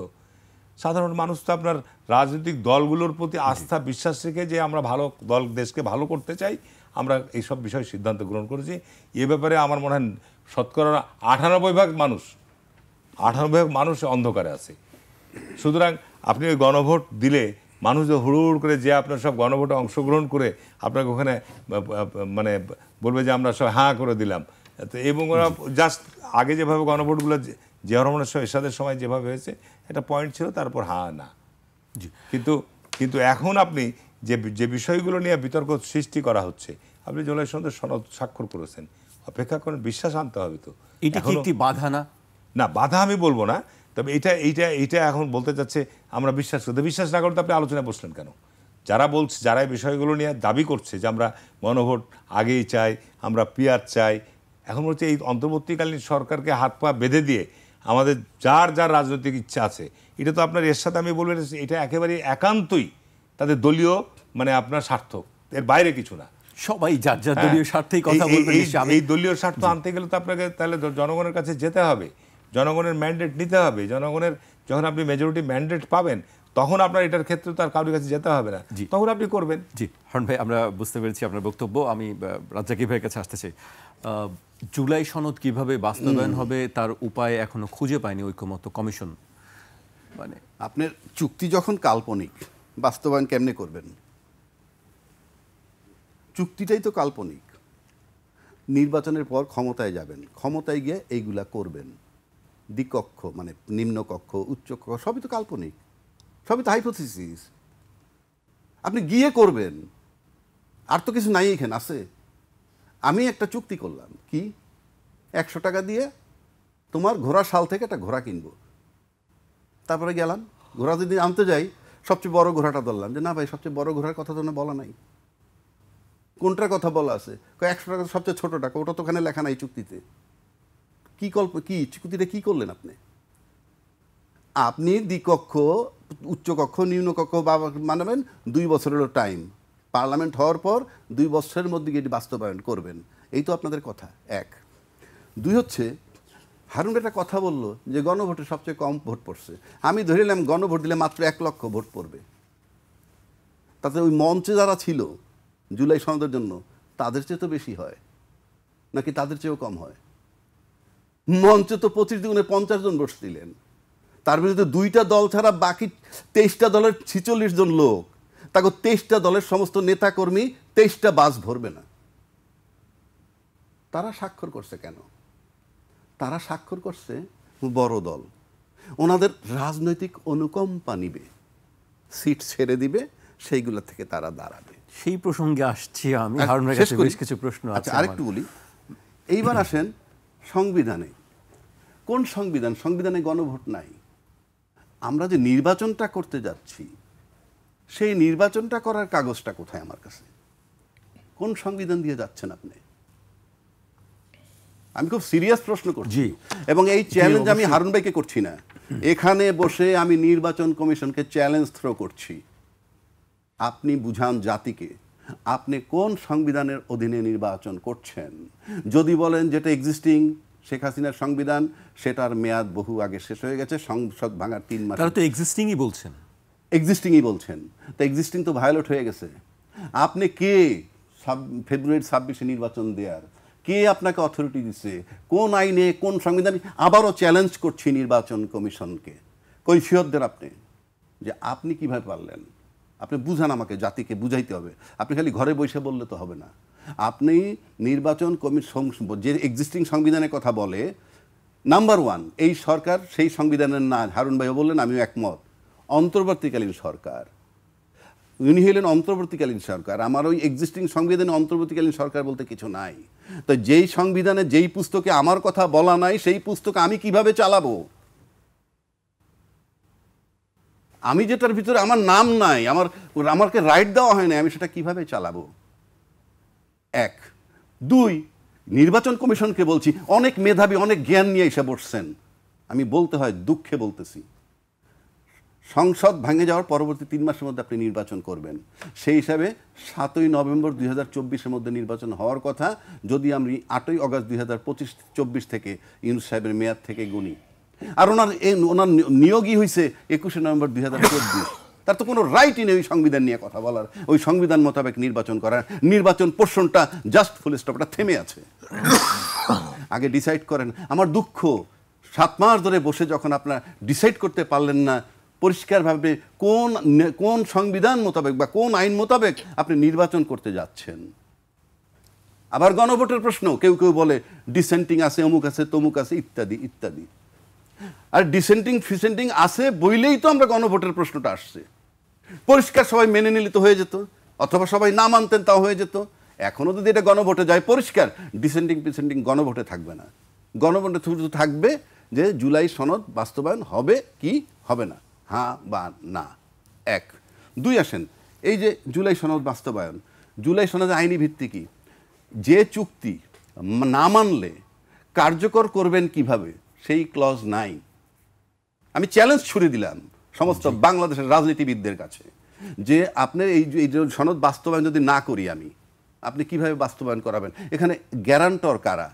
B: সাধারণ মানুষ তো আপনার রাজনৈতিক দলগুলোর প্রতি আস্থা বিশ্বাস রেখে যে আমরা ভালো দল, দেশকে ভালো করতে চাই, আমরা এইসব বিষয়ে সিদ্ধান্ত গ্রহণ করেছি। এ ব্যাপারে আমার মনে হয় শতকরা 98% মানুষ অন্ধকারে আছে। সুতরাং আপনি ওই গণভোট দিলে মানুষ যে হুড় করে যে আপনার সব গণভোটে অংশগ্রহণ করে আপনাকে ওখানে মানে বলবে যে আমরা সব হাঁ করে দিলাম, এবং ওরা জাস্ট আগে যেভাবে গণভোটগুলো জিয়া রহমানের এরশাদের সময় যেভাবে হয়েছে, একটা পয়েন্ট ছিল, তারপর হ্যাঁ না। কিন্তু এখন আপনি যে বিষয়গুলো নিয়ে বিতর্ক সৃষ্টি করা হচ্ছে, আপনি জুলাই সনদে সনদ স্বাক্ষর করেছেন, অপেক্ষা করেন, বিশ্বাস আনতে হবে। তো
A: এটা কি একটি বাধা না?
B: না, বাধা আমি বলবো না, তবে এইটা এখন বলতে চাচ্ছে আমরা বিশ্বাস করতে, বিশ্বাস না করতে আপনি আলোচনায় বসলেন কেন? যারা বলছে, যারা এই বিষয়গুলো নিয়ে দাবি করছে যে আমরা গণভোট আগেই চাই, আমরা পিয়ার চাই, এখন বলছে এই অন্তর্বর্তীকালীন সরকারকে হাত পা বেঁধে দিয়ে আমাদের যার যার রাজনৈতিক ইচ্ছা আছে, এটা তো আপনার এর সাথে আমি বলবেন এটা একেবারে একান্তই তাদের দলীয় মানে আপনার স্বার্থ, এর বাইরে কিছু না।
A: সবাই যার যার দলীয় স্বার্থেই কথা বলবেন।
B: এই দলীয় স্বার্থ আনতে গেলে তো আপনাকে তাহলে জনগণের কাছে যেতে হবে, জনগণের ম্যান্ডেট নিতে হবে। জনগণের যখন আপনি মেজরিটি ম্যান্ডেট পাবেন, তখন আপনার এটার ক্ষেত্রে তার কারোর কাছে যেতে হবে না, তখন আপনি করবেন।
A: জি হারুন ভাই, আমরা বুঝতে পেরেছি আপনার বক্তব্য। আমি রাজ্জাকি ভাইয়ের কাছে আসতে চাই। জুলাই সনদ কিভাবে বাস্তবায়ন হবে তার উপায় এখনো খুঁজে পায়নি ঐকমত্য কমিশন। মানে
C: আপনার চুক্তি যখন কাল্পনিক, বাস্তবায়ন কেমনে করবেন? চুক্তিটাই তো কাল্পনিক। নির্বাচনের পর ক্ষমতায় যাবেন, ক্ষমতায় গিয়ে এইগুলা করবেন। দ্বিকক্ষ মানে নিম্নকক্ষ, উচ্চকক্ষ সবই তো কাল্পনিক, সবই তো হাইপোথিসিস। আপনি গিয়ে করবেন, আর তো কিছু নাই এখানে আছে। আমি একটা চুক্তি করলাম, কি 100 টাকা দিয়ে তোমার ঘোড়া শাল থেকে একটা ঘোড়া কিনবো। তারপরে গেলাম, ঘোড়া যদি আনতে যাই সবচেয়ে বড় ঘোড়াটা ধরলাম, যে না ভাই সবচেয়ে বড় ঘোড়ার কথা তো না বলা নাই। কোনটার কথা বলা আছে? 100 টাকা সবচেয়ে ছোট টাকা, ওটা তো ওখানে লেখা নাই চুক্তিতে। কি চুক্তিটা কি করলেন আপনি? আপনি দ্বিকক্ষ, উচ্চকক্ষ, নিম্নকক্ষ মানাবেন, 2 বছরেরও টাইম, পার্লামেন্ট হওয়ার পর 2 বছরের মধ্যে এটি বাস্তবায়ন করবেন, এই তো আপনাদের কথা। 1, 2 হচ্ছে হারুন একটা কথা বলল যে গণভোটে সবচেয়ে কম ভোট পড়ছে। আমি ধরে নিলাম গণভোট দিলে মাত্র 1 লক্ষ ভোট পড়বে। তাতে ওই মঞ্চে যারা ছিল জুলাই সনদের জন্য তাদের চেয়ে তো বেশি হয় নাকি তাদের চেয়েও কম হয়? মঞ্চে তো 25 দুগুণে 50 জন বসছিলেন, তার বিরুদ্ধে 2টা দল ছাড়া বাকি 23টা দলের 46 জন লোক, তাকে 23টা দলের সমস্ত নেতাকর্মী 23টা বাস ভরবে না। তারা স্বাক্ষর করছে কেন? তারা স্বাক্ষর করছে বড় দল, ওনাদের রাজনৈতিক অনুকম্পা নিবে, সিট ছেড়ে দিবে, সেইগুলো থেকে তারা দাঁড়াবে।
A: সেই প্রসঙ্গে আসছি আমি, হারুনের কাছে বেশ কিছু প্রশ্ন আছে।
C: আচ্ছা, আরেকটু বলি। এইবার আসেন সংবিধানে। কোন সংবিধান? সংবিধানে গণভোট নাই। আমরা যে নির্বাচনটা করতে যাচ্ছি সেই নির্বাচনটা করার কাগজটা কোথায় আমার কাছে? কোন সংবিধান দিয়ে যাচ্ছেন আপনি? আমি খুব সিরিয়াস প্রশ্ন করছি, এবং এই চ্যালেঞ্জ আমি হারুন ভাইকে করছি না, এখানে বসে আমি নির্বাচন কমিশনকে চ্যালেঞ্জ থ্রো করছি। আপনি বুঝান জাতিকে আপনি কোন সংবিধানের অধীনে নির্বাচন করছেন। যদি বলেন যেটা এক্সিস্টিং শেখ হাসিনার সংবিধান, সেটার মেয়াদ বহু আগে শেষ হয়ে গেছে, সংসদ ভাঙার 3 মাস।
A: তারা তো এক্সিস্টিংই বলছেন।
C: এক্সিস্টিংই বলছেন, তো এক্সিস্টিং তো ভায়োলেট হয়ে গেছে। আপনি কে ফেব্রুয়ারি 26-এ নির্বাচন দেওয়ার? কে আপনাকে অথরিটি দিচ্ছে? কোন আইনে, কোন সংবিধান? আবারও চ্যালেঞ্জ করছি নির্বাচন কমিশনকে, কৈফিয়ত দেন আপনি, যে আপনি কিভাবে পারলেন। আপনি বুঝান, আমাকে জাতিকে বুঝাইতে হবে। আপনি খালি ঘরে বসে বললে তো হবে না। আপনি নির্বাচন কমিশন যে এক্সিস্টিং সংবিধানের কথা বলে, নাম্বার 1 এই সরকার সেই সংবিধানের না। হারুন ভাইও বললেন, আমিও একমত, অন্তর্বর্তীকালীন সরকার। উনি হলেন অন্তর্বর্তীকালীন সরকার। আমার ওই এক্সিস্টিং সংবিধানে অন্তর্বর্তীকালীন সরকার বলতে কিছু নাই। তো যেই সংবিধানে যেই পুস্তকে আমার কথা বলা নাই, সেই পুস্তক আমি কিভাবে চালাবো? আমি যেটার ভিতরে আমার নাম নাই, আমাকে রাইট দেওয়া হয় না, আমি সেটা কিভাবে চালাবো? 1, 2 নির্বাচন কমিশনকে বলছি, অনেক মেধাবী, অনেক জ্ঞান নিয়ে এসে বসছেন। আমি বলতে হয়, দুঃখে বলতেছি, সংসদ ভেঙে যাওয়ার পরবর্তী 3 মাসের মধ্যে আপনি নির্বাচন করবেন। সেই হিসাবে 7ই নভেম্বর 2024-এর মধ্যে নির্বাচন হওয়ার কথা। যদি আমি 8ই অগাস্ট 2025-24 থেকে ইউনূস সাহেবের মেয়াদ থেকে গুনি, আর ওনার নিয়োগই হয়েছে 21শে নভেম্বর 2024, তার তো কোনো রাইটই নেই ওই সংবিধান নিয়ে কথা বলার, ওই সংবিধান মোতাবেক নির্বাচন করার। নির্বাচন পোর্শনটা জাস্ট ফুল স্টপটা থেমে আছে। আগে ডিসাইড করেন। আমার দুঃখ, 7 মাস ধরে বসে যখন আপনারা ডিসাইড করতে পারলেন না পরিষ্কারভাবে কোন সংবিধান মোতাবেক বা কোন আইন মোতাবেক আপনি নির্বাচন করতে যাচ্ছেন। আবার গণভোটের প্রশ্ন, কেউ কেউ বলে ডিসেন্টিং আছে, অমুক আছে, তমুক আছে, ইত্যাদি ইত্যাদি। আর ডিসেন্টিং ফিসেন্টিং আছে বইলেই তো আমরা গণভোটের প্রশ্নটা আসছে। পরিষ্কার সবাই মেনে নিলে তো হয়ে যেত, অথবা সবাই না মানতেন তাও হয়ে যেত। এখনও যদি এটা গণভোটে যায়, পরিষ্কার ডিসেন্টিং ফিসেন্টিং গণভোটে থাকবে না। গণভোটে থাকবে যে জুলাই সনদ বাস্তবায়ন হবে কি হবে না, হ্যাঁ বা না। 1, 2 আসেন, এই যে জুলাই সনদ বাস্তবায়ন, জুলাই সনদের আইনি ভিত্তি কি? যে চুক্তি না মানলে কার্যকর করবেন কিভাবে, সেই ক্লজ নাই। আমি চ্যালেঞ্জ ছুড়ে দিলাম সমস্ত বাংলাদেশের রাজনীতিবিদদের কাছে, যে আপনি এই সনদ বাস্তবায়ন যদি না করি আমি, আপনি কিভাবে বাস্তবায়ন করাবেন? এখানে গ্যারান্টর কারা?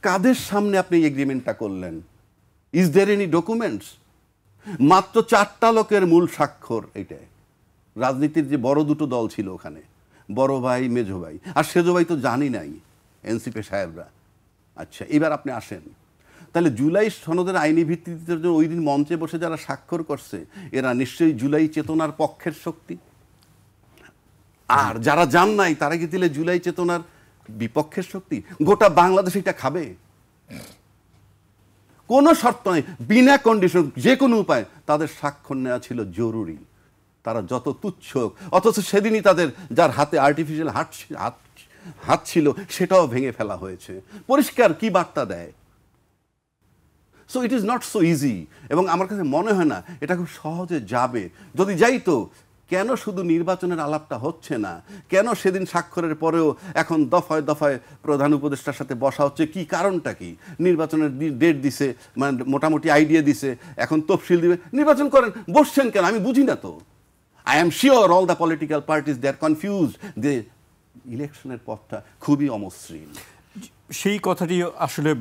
C: কাদের সামনে আপনি এই এগ্রিমেন্টটা করলেন? Is there any documents? মাত্র 4টা লোকের মূল স্বাক্ষর। এইটাই রাজনীতির যে বড় দুটো দল ছিল ওখানে, বড় ভাই, মেজো ভাই, আর সেজো ভাই তো জানি নাই, এনসিপি সাহেবরা। আচ্ছা, এবার আপনি আসেন, তাহলে জুলাই সনদের আইনি ভিত্তিতে ওই দিন মঞ্চে বসে যারা স্বাক্ষর করছে, এরা নিশ্চয়ই জুলাই চেতনার পক্ষের শক্তি। আর যারা জান নাই, তারা কি দিলে জুলাই চেতনার বিপক্ষের শক্তি? গোটা বাংলাদেশ এটা খাবে? কোনো শর্ত নেই, বিনা কন্ডিশন, যে কোনো উপায় তাদের স্বাক্ষর নেওয়া ছিল জরুরি। তারা যত তুচ্ছ, অথচ সেদিনই তাদের যার হাতে আর্টিফিশিয়াল হাত ছিল সেটাও ভেঙে ফেলা হয়েছে। পরিষ্কার কি বার্তা দেয়? So it is not so easy, এবং আমার কাছে মনে হয় না এটা খুব সহজে যাবে। যদি যাইতো, কেন শুধু নির্বাচনের আলাপটা হচ্ছে না? কেন সেদিন স্বাক্ষরের পরেও এখন দফায় দফায় প্রধান উপদেষ্টার সাথে বসা হচ্ছে? কি কারণটা কি? নির্বাচনের ডেট দিছে, মানে মোটামুটি আইডিয়া দিছে, এখন তফসিল দিবে, নির্বাচন করেন, বসছেন কেন? আমি বুঝি না তো। I am sure all the political parties they are confused, যে ইলেকশনের পথটা খুবই অমসৃণ।
A: সেই কথাটি আসলে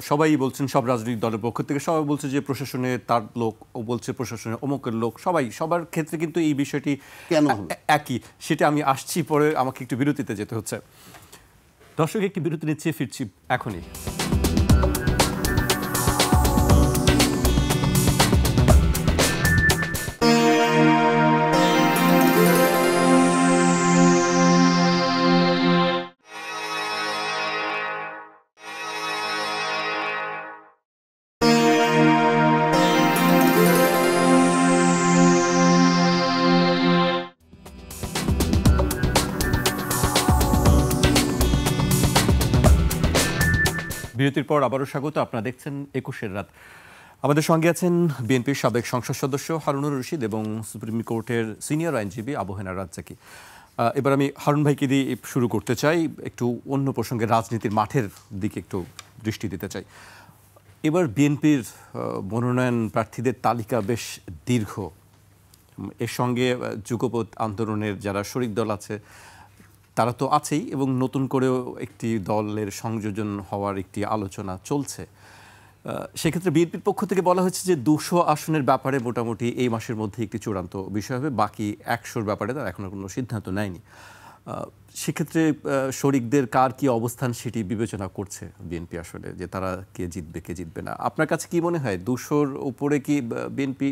A: সবাই বলছেন, সব রাজনৈতিক দলের পক্ষ থেকে সবাই বলছে যে প্রশাসনে তার লোক, ও বলছে প্রশাসনে অমুকের লোক, সবার ক্ষেত্রে কিন্তু এই বিষয়টি
C: কেন
A: একই। সেটা আমি আসছি, পরে আমাকে একটু বিরতিতে যেতে হচ্ছে। দর্শক, একটি বিরতি নিচ্ছে, ফিরছি এখনই। বিরতির পর আবারও স্বাগত। আপনারা দেখছেন ২১-এর রাত। আমাদের সঙ্গে আছেন বিএনপির সাবেক সংসদ সদস্য হারুনুর রশিদ এবং সুপ্রিম কোর্টের সিনিয়র আইনজীবী আবু হেনা রাজ্জাকী। এবার আমি হারুন ভাইকে দিয়ে শুরু করতে চাই, একটু অন্য প্রসঙ্গে, রাজনীতির মাঠের দিকে একটু দৃষ্টি দিতে চাই। এবার বিএনপির মনোনয়ন প্রার্থীদের তালিকা বেশ দীর্ঘ। এর সঙ্গে যুগপৎ আন্দোলনের যারা শরিক দল আছে তারা তো আছেই, এবং নতুন করেও একটি দলের সংযোজন হওয়ার একটি আলোচনা চলছে। সেক্ষেত্রে বিএনপির পক্ষ থেকে বলা হয়েছে যে ২০০ আসনের ব্যাপারে মোটামুটি এই মাসের মধ্যে একটি চূড়ান্ত বিষয় হবে, বাকি ১০০-র ব্যাপারে তারা এখনও কোনো সিদ্ধান্ত নেয়নি। সেক্ষেত্রে শরিকদের কার কি অবস্থান সেটি বিবেচনা করছে বিএনপি আসলে, যে তারা কে জিতবে কে জিতবে না। আপনার কাছে কি মনে হয়, ২০০-র উপরে কি বিএনপি,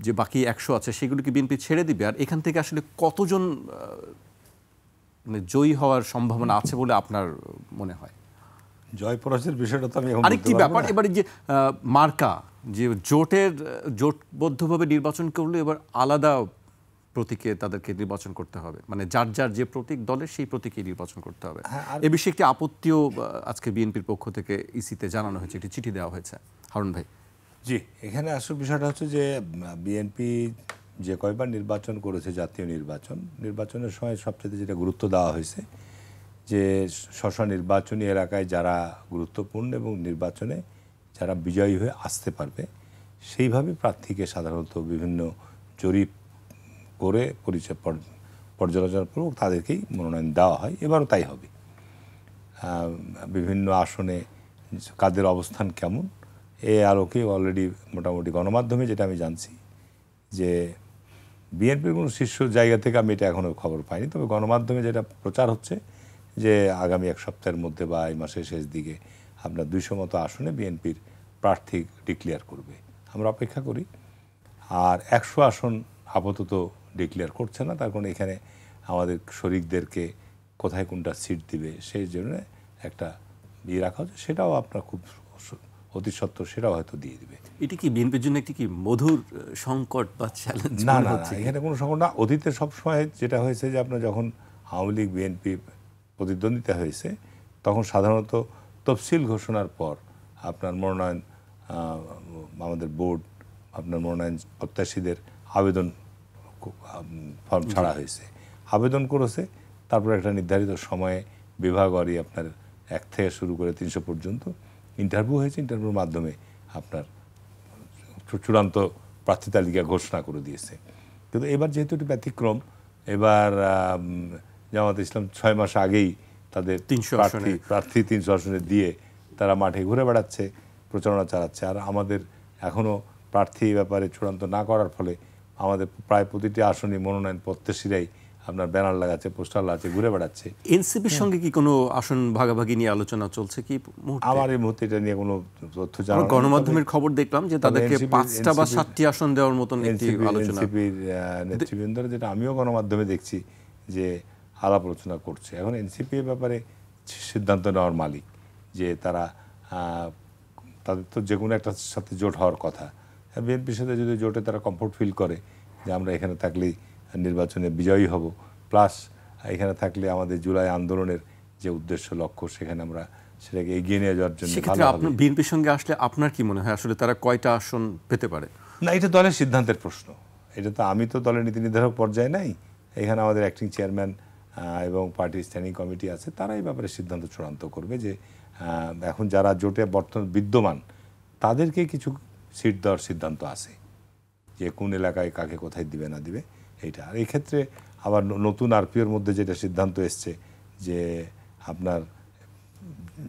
A: যে বাকি ১০০ আছে সেগুলো কি বিএনপি ছেড়ে দিবে? আর এখান থেকে আসলে কতজন মানে জয়ী হওয়ার সম্ভাবনা আছে বলে আপনার মনে হয়?
B: জয় পরাজয়ের বিষয়টা তো আমি এখন
A: আরেকটি ব্যাপার, এবারে যে মার্কা, যে জোটবদ্ধভাবে নির্বাচন করলে এবার আলাদা প্রতীকে তাদেরকে নির্বাচন করতে হবে, মানে যার যার যে প্রতীক দলের সেই প্রতীকে নির্বাচন করতে হবে। এ বিষয়ে একটি আপত্তিও আজকে বিএনপির পক্ষ থেকে ইসিতে জানানো হয়েছে, একটি চিঠি দেওয়া হয়েছে। হারুন ভাই।
B: জি, এখানে আসল বিষয়টা হচ্ছে যে বিএনপি যে কয়বার নির্বাচন করেছে, জাতীয় নির্বাচনের সময় সবচেয়ে যেটা গুরুত্ব দেওয়া হয়েছে যে স্ব নির্বাচনী এলাকায় যারা গুরুত্বপূর্ণ এবং নির্বাচনে যারা বিজয়ী হয়ে আসতে পারবে সেইভাবে প্রার্থীকে সাধারণত বিভিন্ন জরিপ করে পর্যালোচনা পূর্বক তাদেরকেই মনোনয়ন দেওয়া হয়। এবারও তাই হবে। বিভিন্ন আসনে কাদের অবস্থান কেমন, এ আলোকে অলরেডি মোটামুটি গণমাধ্যমে যেটা আমি জানছি যে বিএনপির কোনো শীর্ষ জায়গা থেকে আমি এটা এখনও খবর পাইনি, তবে গণমাধ্যমে যেটা প্রচার হচ্ছে যে আগামী এক সপ্তাহের মধ্যে বা এই মাসের শেষ দিকে আপনার ২০০ মতো আসনে বিএনপির প্রার্থী ডিক্লেয়ার করবে। আমরা অপেক্ষা করি। আর ১০০ আসন আপাতত ডিক্লেয়ার করছে না, তার কারণ এখানে আমাদের শরিকদেরকে কোথায় কোনটা সিট দিবে সেই জন্য একটা ইয়ে রাখা হচ্ছে, সেটাও আপনার খুব অতি সত্ত্বর সেটাও হয়তো দিয়ে দিবে।
A: এটি কি বিএনপির জন্য একটি কি মধুর সংকট বা চ্যালেঞ্জ?
B: না না, এখানে কোনো সংকট না। অতীতে সবসময় যেটা হয়েছে যে আপনার যখন আওয়ামী লীগ বিএনপি প্রতিদ্বন্দ্বিতা হয়েছে তখন সাধারণত তফসিল ঘোষণার পর আপনার মনোনয়ন, আমাদের বোর্ড আপনার মনোনয়ন প্রত্যাশীদের আবেদন ফর্ম ছাড়া হয়েছে, আবেদন করেছে, তারপর একটা নির্ধারিত সময়ে বিভাগওয়ারি আপনার ১ থেকে শুরু করে ৩০০ পর্যন্ত ইন্টারভিউ হয়েছে। ইন্টারভিউর মাধ্যমে আপনার চূড়ান্ত প্রার্থী তালিকা ঘোষণা করে দিয়েছে। কিন্তু এবার যেহেতু এটি ব্যতিক্রম, এবার জামায়াতে ইসলাম ৬ মাস আগেই তাদের প্রার্থী ৩০০ আসনে দিয়ে তারা মাঠে ঘুরে বেড়াচ্ছে, প্রচারণা চালাচ্ছে। আর আমাদের এখনও প্রার্থী ব্যাপারে চূড়ান্ত না করার ফলে আমাদের প্রায় প্রতিটি আসনই মনোনয়ন প্রত্যাশীরাই আপনার ব্যানার লাগাচ্ছে, পোস্টার লাগাচ্ছে, ঘুরে বেড়াচ্ছে।
A: এনসিপির সঙ্গে কি কোনো আসন ভাগাভাগি নিয়ে আলোচনা চলছে কি?
B: আমার এই মুহূর্তে এটা নিয়ে কোনো তথ্য জানা নেই।
A: গণমাধ্যমের খবর দেখলাম যে তাদেরকে ৫টা বা ৭টি আসন দেওয়ার মতন একটি আলোচনা
B: এনসিপির নেতৃবৃন্দরা, যেটা আমিও গণমাধ্যমে দেখছি যে আলাপ আলোচনা করছে। এখন এনসিপির ব্যাপারে সিদ্ধান্ত নেওয়ার মালিক, যে তারা তাদের তো যে কোনো একটা সাথে জোট হওয়ার কথা। বিএনপির সাথে যদি জোটে তারা কমফোর্ট ফিল করে যে আমরা এখানে থাকলেই নির্বাচনে বিজয়ী হব, প্লাস এখানে থাকলে আমাদের জুলাই আন্দোলনের যে উদ্দেশ্য লক্ষ্য সেখানে আমরা সেটাকে এগিয়ে নিয়ে যাওয়ার জন্য
A: সেক্ষেত্রে আপনার বিএনপির সঙ্গে আসলে আপনার কি মনে হয় আসলে তারা কয়টা আসন পেতে পারে?
B: না, এটা দলের সিদ্ধান্তের প্রশ্ন। এটা তো আমি তো দলের নীতি নির্ধারক পর্যায়ে নাই। এখানে আমাদের অ্যাক্টিং চেয়ারম্যান এবং পার্টির স্ট্যান্ডিং কমিটি আছে, তারা এই ব্যাপারে সিদ্ধান্ত চূড়ান্ত করবে যে এখন যারা জোটে বর্তমান বিদ্যমান তাদেরকে কিছু সিট দেওয়ার সিদ্ধান্ত আছে, যে কোন এলাকায় কাকে কোথায় দিবে না দিবে এইটা। আর এই ক্ষেত্রে আবার নতুন আরপিওর মধ্যে যেটা সিদ্ধান্ত এসছে যে আপনার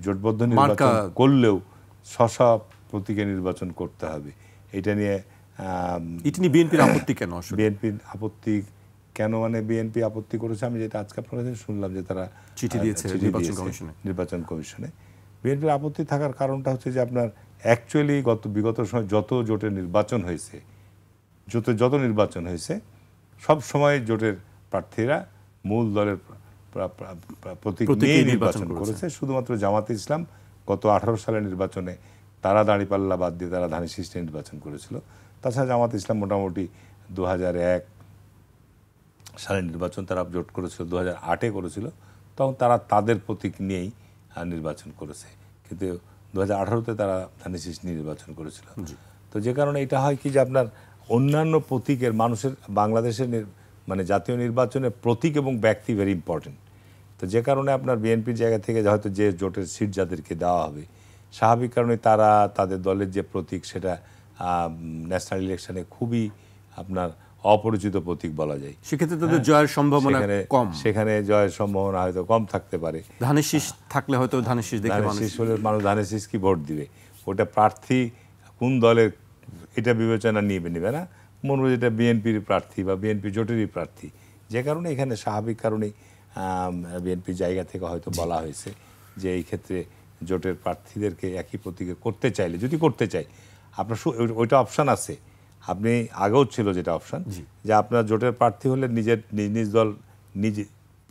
B: জোটবদ্ধ নির্বাচন করলেও স্ব প্রতীকে নির্বাচন করতে হবে। এটা নিয়ে
A: বিএনপির আপত্তি কেন?
B: বিএনপির আপত্তি কেন মানে বিএনপি আপত্তি করেছে, আমি যেটা আজকে আপনার কাছে শুনলাম যে তারা
A: চিঠি দিয়েছে
B: নির্বাচন কমিশনে। বিএনপির আপত্তি থাকার কারণটা হচ্ছে যে আপনার অ্যাকচুয়ালি বিগত সময় যত জোটের নির্বাচন হয়েছে, যত নির্বাচন হয়েছে সব সময় জোটের প্রার্থীরা মূল দলের প্রতীক নিয়ে নির্বাচন করেছে। শুধুমাত্র জামাতে ইসলাম গত 18 সালের নির্বাচনে তারা দাঁড়িপাল্লা বাদ দিয়ে তারা ধানের শীষে নির্বাচন করেছিল। তাছাড়া জামাত ইসলাম মোটামুটি 2001 সালের নির্বাচন তারা জোট করেছিল, 2008-এ করেছিল, তখন তারা তাদের প্রতীক নিয়েই নির্বাচন করেছে। কিন্তু 2018-তে তারা ধানের শীষ নিয়ে নির্বাচন করেছিল। তো যে কারণে এটা হয় কি যে আপনার অন্যান্য প্রতীকের মানুষের বাংলাদেশের মানে জাতীয় নির্বাচনের প্রতীক এবং ব্যক্তি ভেরি ইম্পর্টেন্ট। তো যে কারণে আপনার বিএনপির জায়গা থেকে হয়তো যে জোটের সিট যাদেরকে দেওয়া হবে, স্বাভাবিক কারণে তারা তাদের দলের যে প্রতীক সেটা ন্যাশনাল ইলেকশনে খুবই আপনার অপরিচিত প্রতীক বলা যায়।
A: সেক্ষেত্রে তাদের জয়ের সম্ভাবনা কম,
B: সেখানে জয়ের সম্ভাবনা হয়তো কম থাকতে পারে।
A: ধানের শীষ থাকলে হয়তো ধানের শীষ দেখে
B: মানুষ ধানের শীষ কি ভোট দিবে, ওটা প্রার্থী কোন দলের এটা বিবেচনা নিবে না, মনে হয় যেটা বিএনপির প্রার্থী বা বিএনপি জোটেরই প্রার্থী। যে কারণে এখানে স্বাভাবিক কারণেই বিএনপির জায়গা থেকে হয়তো বলা হয়েছে যে এই ক্ষেত্রে জোটের প্রার্থীদেরকে একই প্রতীকে করতে চাইলে, যদি করতে চাই আপনার ওইটা অপশান আছে। আপনি আগেও ছিল যেটা অপশান, যে আপনার জোটের প্রার্থী হলে নিজের নিজ দল নিজে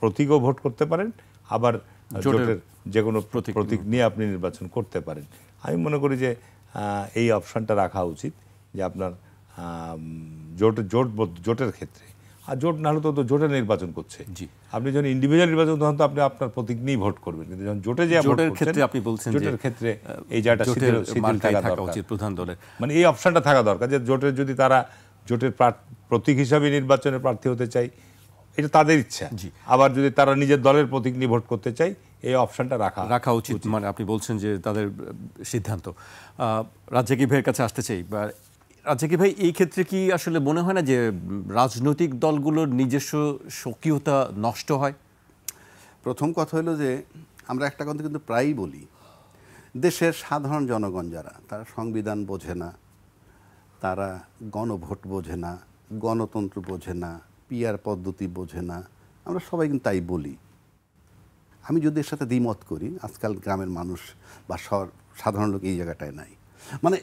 B: প্রতীকও ভোট করতে পারেন, আবার জোটের যে কোনো প্রতীক নিয়ে আপনি নির্বাচন করতে পারেন। আমি মনে করি যে এই অপশানটা রাখা উচিত, যে আপনার জোটের ক্ষেত্রে। আর জোট না হলে তো জোটে নির্বাচন করছে, আপনি যখন ইন্ডিভিজুয়াল নির্বাচন তখন তো আপনি আপনার প্রতীক নিয়েই ভোট করবেন। কিন্তু যখন জোটে যে
A: জোটের ক্ষেত্রে আপনি বলছেন
B: জোটের ক্ষেত্রে এই জায়গাটা শিথিল থাকা
A: উচিত প্রধান দলের,
B: মানে এই অপশনটা থাকা দরকার যে জোটের যদি তারা জোটের প্রতীক হিসাবে নির্বাচনের প্রার্থী হতে চায়, এটা তাদের ইচ্ছা। আবার যদি তারা নিজের দলের প্রতীক নিয়ে ভোট করতে চায়, এই অপশনটা রাখা
A: উচিত। মানে আপনি বলছেন যে তাদের সিদ্ধান্ত। রাজ্জাকি ভাইয়ের কাছে আসতে চাই। রাজ্জাকি ভাই, এই ক্ষেত্রে কি আসলে মনে হয় না যে রাজনৈতিক দলগুলোর নিজস্ব স্বকীয়তা নষ্ট হয়?
C: প্রথম কথা হলো যে আমরা একটা কথা কিন্তু প্রায়ই বলি, দেশের সাধারণ জনগণ যারা, তারা সংবিধান বোঝে না, তারা গণভোট বোঝে না, গণতন্ত্র বোঝে না, পিআর পদ্ধতি বোঝে না, আমরা সবাই কিন্তু তাই বলি। আমি যদি এর সাথে দ্বিমত করি, আজকাল গ্রামের মানুষ বা সাধারণ লোক এই জায়গাটায় নাই। মানে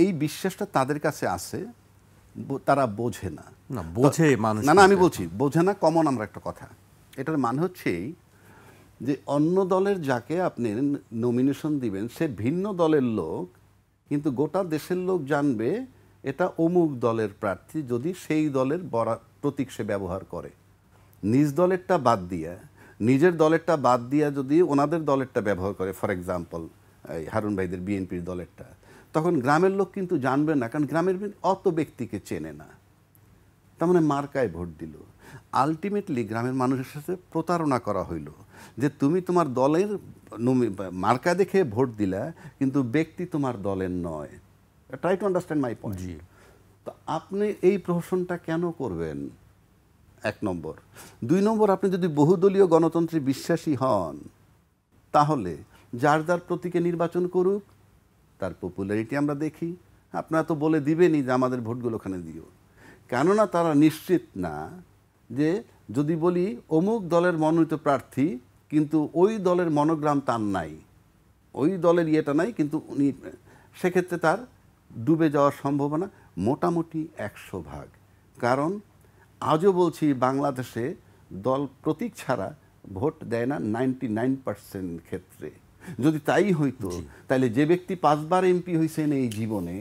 C: এই বিশ্বাসটা তাদের কাছে আছে, তারা বোঝে না।
A: বোঝে মানুষ
C: না, আমি বলছি বোঝে না কমন আমরা একটা কথা। এটার মানে হচ্ছে যে অন্য দলের যাকে আপনি নমিনেশন দিবেন সে ভিন্ন দলের লোক, কিন্তু গোটা দেশের লোক জানবে এটা অমুক দলের প্রার্থী যদি সেই দলের প্রতীক সে ব্যবহার করে। নিজের দলেরটা বাদ দিয়া যদি ওনাদের দলেরটা ব্যবহার করে, ফর এক্সাম্পল হারুন ভাইদের বিএনপির দলেরটা, তখন গ্রামের লোক কিন্তু জানবে না, কারণ গ্রামের অত ব্যক্তিকে চেনে না, তার মানে মার্কায় ভোট দিল। আলটিমেটলি গ্রামের মানুষের সাথে প্রতারণা করা হইল, যে তুমি তোমার দলের মার্কা দেখে ভোট দিলা, কিন্তু ব্যক্তি তোমার দলের নয়। Try to understand my point. তো আপনি এই প্রহসনটা কেন করবেন? 1 নম্বর। 2 নম্বর, আপনি যদি বহুদলীয় গণতন্ত্রে বিশ্বাসী হন, তাহলে যার যার প্রতীকে নির্বাচন করুক, তার পপুলারিটি আমরা দেখি। আপনারা তো বলে দিবেনই যে আমাদের ভোটগুলো ওখানে দিও, কেননা তারা নিশ্চিত না যে যদি বলি অমুক দলের মনোনীত প্রার্থী, কিন্তু ওই দলের মনোগ্রাম তার নাই, ওই দলের ইয়েটা নাই, কিন্তু উনি, সেক্ষেত্রে তার ডুবে যাওয়ার সম্ভাবনা মোটামুটি 100 ভাগ। কারণ আজও বলছি, বাংলাদেশে দল প্রতীক ছাড়া ভোট দেয় না 99% ক্ষেত্রে। যদি তাই হইতো, তাহলে যে ব্যক্তি 5 বার এমপি হয়েছেন এই জীবনে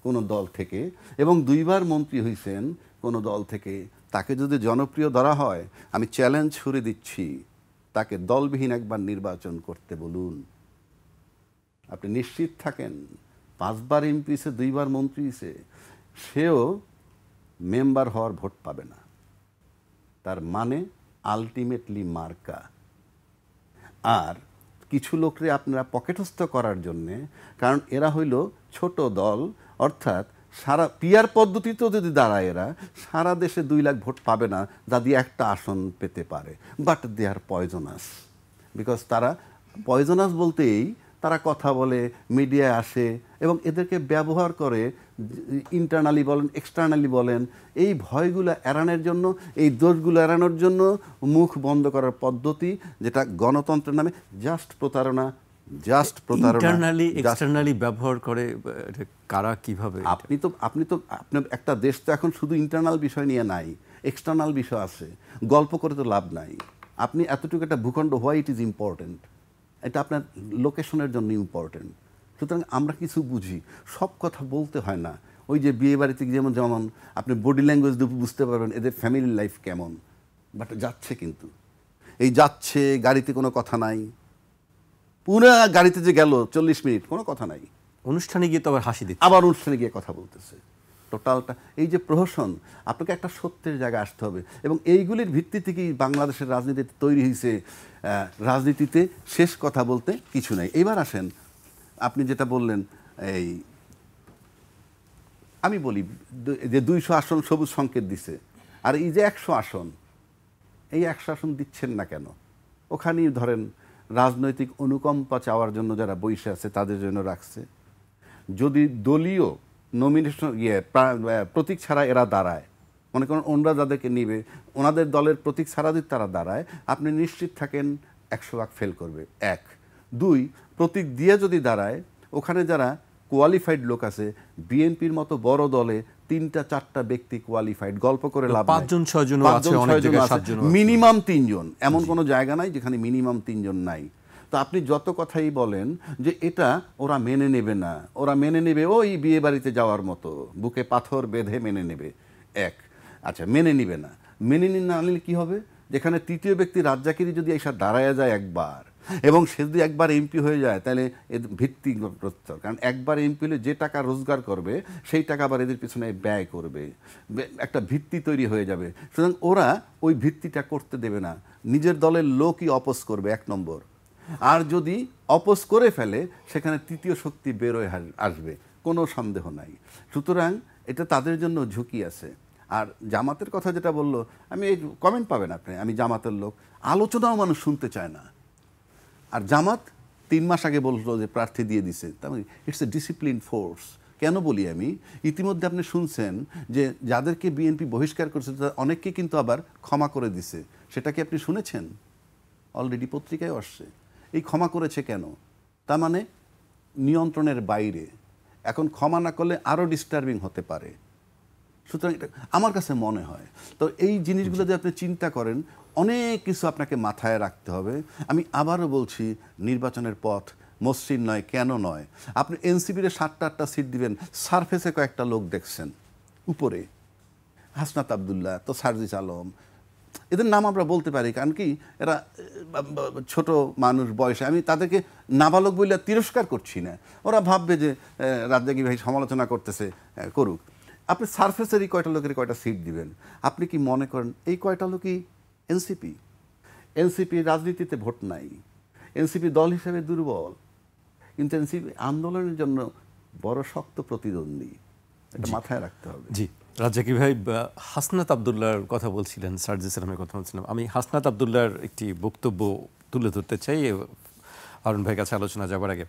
C: কোনো দল থেকে, এবং 2 বার মন্ত্রী হয়েছেন কোনো দল থেকে, তাকে যদি জনপ্রিয় ধরা হয়, আমি চ্যালেঞ্জ ছুড়ে দিচ্ছি, তাকে দলবিহীন একবার নির্বাচন করতে বলুন, আপনি নিশ্চিত থাকেন 5 বার এমপি হয়েছে, 2 বার মন্ত্রী হয়েছে, সেও মেম্বার হওয়ার ভোট পাবে না। তার মানে আলটিমেটলি মার্কা। আর কিছু লোকরে আপনারা পকেটস্থ করার জন্যে, কারণ এরা হইল ছোট দল, অর্থাৎ সারা পিয়ার পদ্ধতিতেও যদি দাঁড়ায় এরা সারা দেশে 2 লাখ ভোট পাবে না, যা দিয়ে একটা আসন পেতে পারে। But they are poisonous, because তারা পয়জনাস বলতেই তারা কথা বলে, মিডিয়ায় আসে এবং এদেরকে ব্যবহার করে, ইন্টারনালি বলেন এক্সটার্নালি বলেন, এই ভয়গুলো এড়ানোর জন্য, এই দোষগুলো এড়ানোর জন্য মুখ বন্ধ করার পদ্ধতি, যেটা গণতন্ত্রের নামে জাস্ট প্রতারণা।
A: ইন্টারনালি এক্সটার্নালি ব্যবহার করে এটা কারা কিভাবে?
C: আপনি আপনার একটা দেশ তো এখন শুধু ইন্টারনাল বিষয় নিয়ে নাই, এক্সটার্নাল বিষয় আছে। গল্প করে তো লাভ নাই। আপনি এতটুকু একটা ভূখণ্ড, হোয়াই ইট ইজ ইম্পর্টেন্ট, এটা আপনার লোকেশনের জন্য ইম্পর্টেন্ট। সুতরাং আমরা কিছু বুঝি, সব কথা বলতে হয় না। ওই যে বিয়ে বাড়িতে যেমন আপনি বডি ল্যাঙ্গুয়েজ বুঝতে পারবেন এদের ফ্যামিলি লাইফ কেমন। বাট যাচ্ছে, কিন্তু এই যাচ্ছে গাড়িতে কোনো কথা নাই, পুরো গাড়িতে যে গেল 40 মিনিট কোনো কথা নাই,
A: অনুষ্ঠানে গিয়ে তো আবার হাসি দিচ্ছে,
C: আবার অনুষ্ঠানে গিয়ে কথা বলতেছে। টোটালটা এই যে প্রহসন, আপনাকে একটা সত্যের জায়গায় আসতে হবে। এবং এইগুলির ভিত্তি থেকেই বাংলাদেশের রাজনীতিতে তৈরি হয়েছে, রাজনীতিতে শেষ কথা বলতে কিছু নাই। এবার আসেন, আপনি যেটা বললেন, এই আমি বলি যে 200 আসন সবুজ সংকেত দিছে, আর এই যে 100 আসন, এই 100 আসন দিচ্ছেন না কেন? ওখানেই ধরেন রাজনৈতিক অনুকম্পা চাওয়ার জন্য যারা বসে আছে তাদের জন্য রাখছে। যদি দলীয় নমিনেশন প্রতীক ছাড়া এরা দাঁড়ায়, মনে করেন ওনরা যাদেরকে নিবে ওনাদের দলের প্রতীক ছাড়া যদি তারা দাঁড়ায়, আপনি নিশ্চিত থাকেন 100 ভাগ ফেল করবে। 1, 2 প্রতীক দিয়ে যদি দাঁড়ায়, ওখানে যারা কোয়ালিফাইড লোক আছে, বিএনপির মতো বড় দলে 3-4টা ব্যক্তি কোয়ালিফাইড, গল্প করে লাভ নাই।
A: 5-6 জন আছে, অনেক জায়গায় 7 জন,
C: মিনিমাম 3 জন। এমন কোনো জায়গা নাই যেখানে মিনিমাম 3 জন নাই। তো আপনি যত কথাই বলেন যে এটা ওরা মেনে নেবে না, ওরা মেনে নেবে ওই বিয়ে বাড়িতে যাওয়ার মতো, বুকে পাথর বেঁধে মেনে নেবে। আচ্ছা, মেনে নিবে না, মেনে না নিলে কি হবে? যেখানে তৃতীয় ব্যক্তি রাজ্জাকেরই যদি এসে দাঁড়ায় যায় একবার, এবং সে যদি একবার এমপি হয়ে যায়, তাহলে এর ভিত্তি প্রস্তর, কারণ একবার এমপি হলে যে টাকা রোজগার করবে সেই টাকা আবার এদের পিছনে ব্যয় করবে, একটা ভিত্তি তৈরি হয়ে যাবে। সুতরাং ওরা ওই ভিত্তিটা করতে দেবে না, নিজের দলের লোকই অপোজ করবে 1 নম্বর। আর যদি অপোজ করে ফেলে, সেখানে তৃতীয় শক্তি বেরোয় আসবে, কোনো সন্দেহ নাই। সুতরাং এটা তাদের জন্য ঝুঁকি আছে। আর জামাতের কথা যেটা বললো, আমি এই কমেন্ট পাবেন আপনি, আমি জামাতের লোক, আলোচনাও মানুষ শুনতে চায় না। আর জামাত 3 মাস আগে বললো যে প্রার্থী দিয়ে দিছে, তার মানে ইটস এ ডিসিপ্লিন ফোর্স। কেন বলি আমি, ইতিমধ্যে আপনি শুনছেন যে যাদেরকে বিএনপি বহিষ্কার করছে তাদের অনেককে কিন্তু আবার ক্ষমা করে দিছে। সেটা কি আপনি শুনেছেন? অলরেডি পত্রিকায় আসছে। এই ক্ষমা করেছে কেন? তার মানে নিয়ন্ত্রণের বাইরে। এখন ক্ষমা না করলে আরও ডিস্টার্বিং হতে পারে। সুতরাং এটা আমার কাছে মনে হয়, তো এই জিনিসগুলো যদি আপনি চিন্তা করেন, অনেক কিছু আপনাকে মাথায় রাখতে হবে। আমি আবারও বলছি, নির্বাচনের পথ মসৃণ নয়। কেন নয়? আপনি এনসিপির 7-8টা সিট দিবেন, সারফেসে কয়েকটা লোক দেখছেন, উপরে হাসনাত আবদুল্লাহ, তো সার্জিস আলম, এদের নাম আমরা বলতে পারি, কারণ কি এরা ছোট মানুষ বয়সে। আমি তাদেরকে নাবালক বলে তিরস্কার করছি না, ওরা ভাববে যে রাজ্জাকি ভাই সমালোচনা করতেছে, করুক। আপনি সারফেসেরই কয়টা লোকের কয়টা সিট দিবেন? আপনি কি মনে করেন এই কয়টা লোকই এনসিপি? এনসিপি রাজনীতিতে ভোট নাই, এনসিপি দল হিসেবে দুর্বল, কিন্তু এনসিপি আন্দোলনের জন্য বড় শক্ত প্রতিদ্বন্দ্বী। এটা মাথায় রাখতে হবে।
A: জি, রাজ্জাকি ভাই হাসনাত আবদুল্লাহর কথা বলছিলেন, সার্জিস আলমের কথা বলছিলাম। আমি হাসনাত আবদুল্লাহর একটি বক্তব্য তুলে ধরতে চাই হারুন ভাইয়ের কাছে আলোচনা যাবার আগে।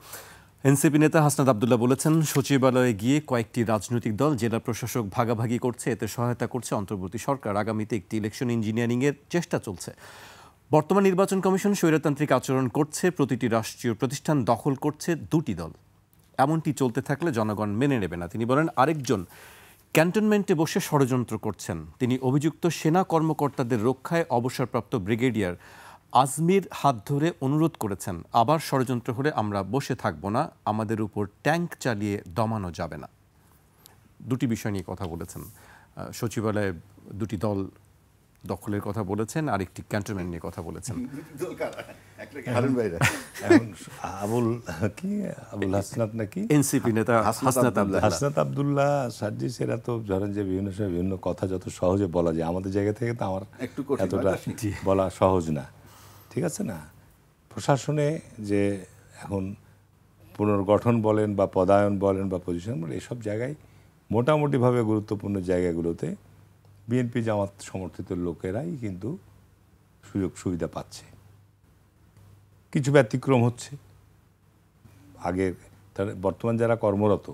A: এনসিপি নেতা হাসনাত আবদুল্লাহ বলেছেন, সচিবালয়ে গিয়ে কয়েকটি রাজনৈতিক দল জেলা প্রশাসক ভাগাভাগি করছে, এতে সহায়তা করছে অন্তর্বর্তী সরকার। আগামীতে একটি ইলেকশন ইঞ্জিনিয়ারিংয়ের চেষ্টা চলছে। বর্তমান নির্বাচন কমিশন স্বৈরতান্ত্রিক আচরণ করছে, প্রতিটি রাষ্ট্রীয় প্রতিষ্ঠান দখল করছে 2টি দল। এমনটি চলতে থাকলে জনগণ মেনে নেবে না। তিনি বলেন, আরেকজন ক্যান্টনমেন্টে বসে ষড়যন্ত্র করছেন। তিনি অভিযুক্ত সেনা কর্মকর্তাদের রক্ষায় অবসরপ্রাপ্ত ব্রিগেডিয়ার আজমির হাত ধরে অনুরোধ করেছেন, আবার ষড়যন্ত্র হলে আমরা বসে থাকব না, আমাদের উপর ট্যাঙ্ক চালিয়ে দমানো যাবে না। 2টি বিষয় নিয়ে কথা বলেছেন। সচিবালয়ে 2টি দল দখলের কথা বলেছেন, আরেকটি ক্যান্টনমেন্ট নিয়ে কথা বলেছেন।
C: হারুন ভাইরা
B: এখন আবুল হাসনাত নাকি
A: এনসিপি নেতা
B: হাসনাত আব্দুল্লাহ সার্জিস এরা তো ধরেন যে বিভিন্ন সময় বিভিন্ন কথা যত সহজে বলা যায়, আমাদের জায়গা থেকে তো আমার
C: একটু কঠিন,
B: এতটা বলা সহজ না, ঠিক আছে না। প্রশাসনে যে এখন পুনর্গঠন বলেন বা পদায়ন বলেন বা পজিশন বলেন, এসব জায়গায় মোটামুটিভাবে গুরুত্বপূর্ণ জায়গাগুলোতে বিএনপি জামাত সমর্থিত লোকেরাই কিন্তু সুযোগ সুবিধা পাচ্ছে। কিছু ব্যতিক্রম হচ্ছে, আগে বর্তমান যারা কর্মরত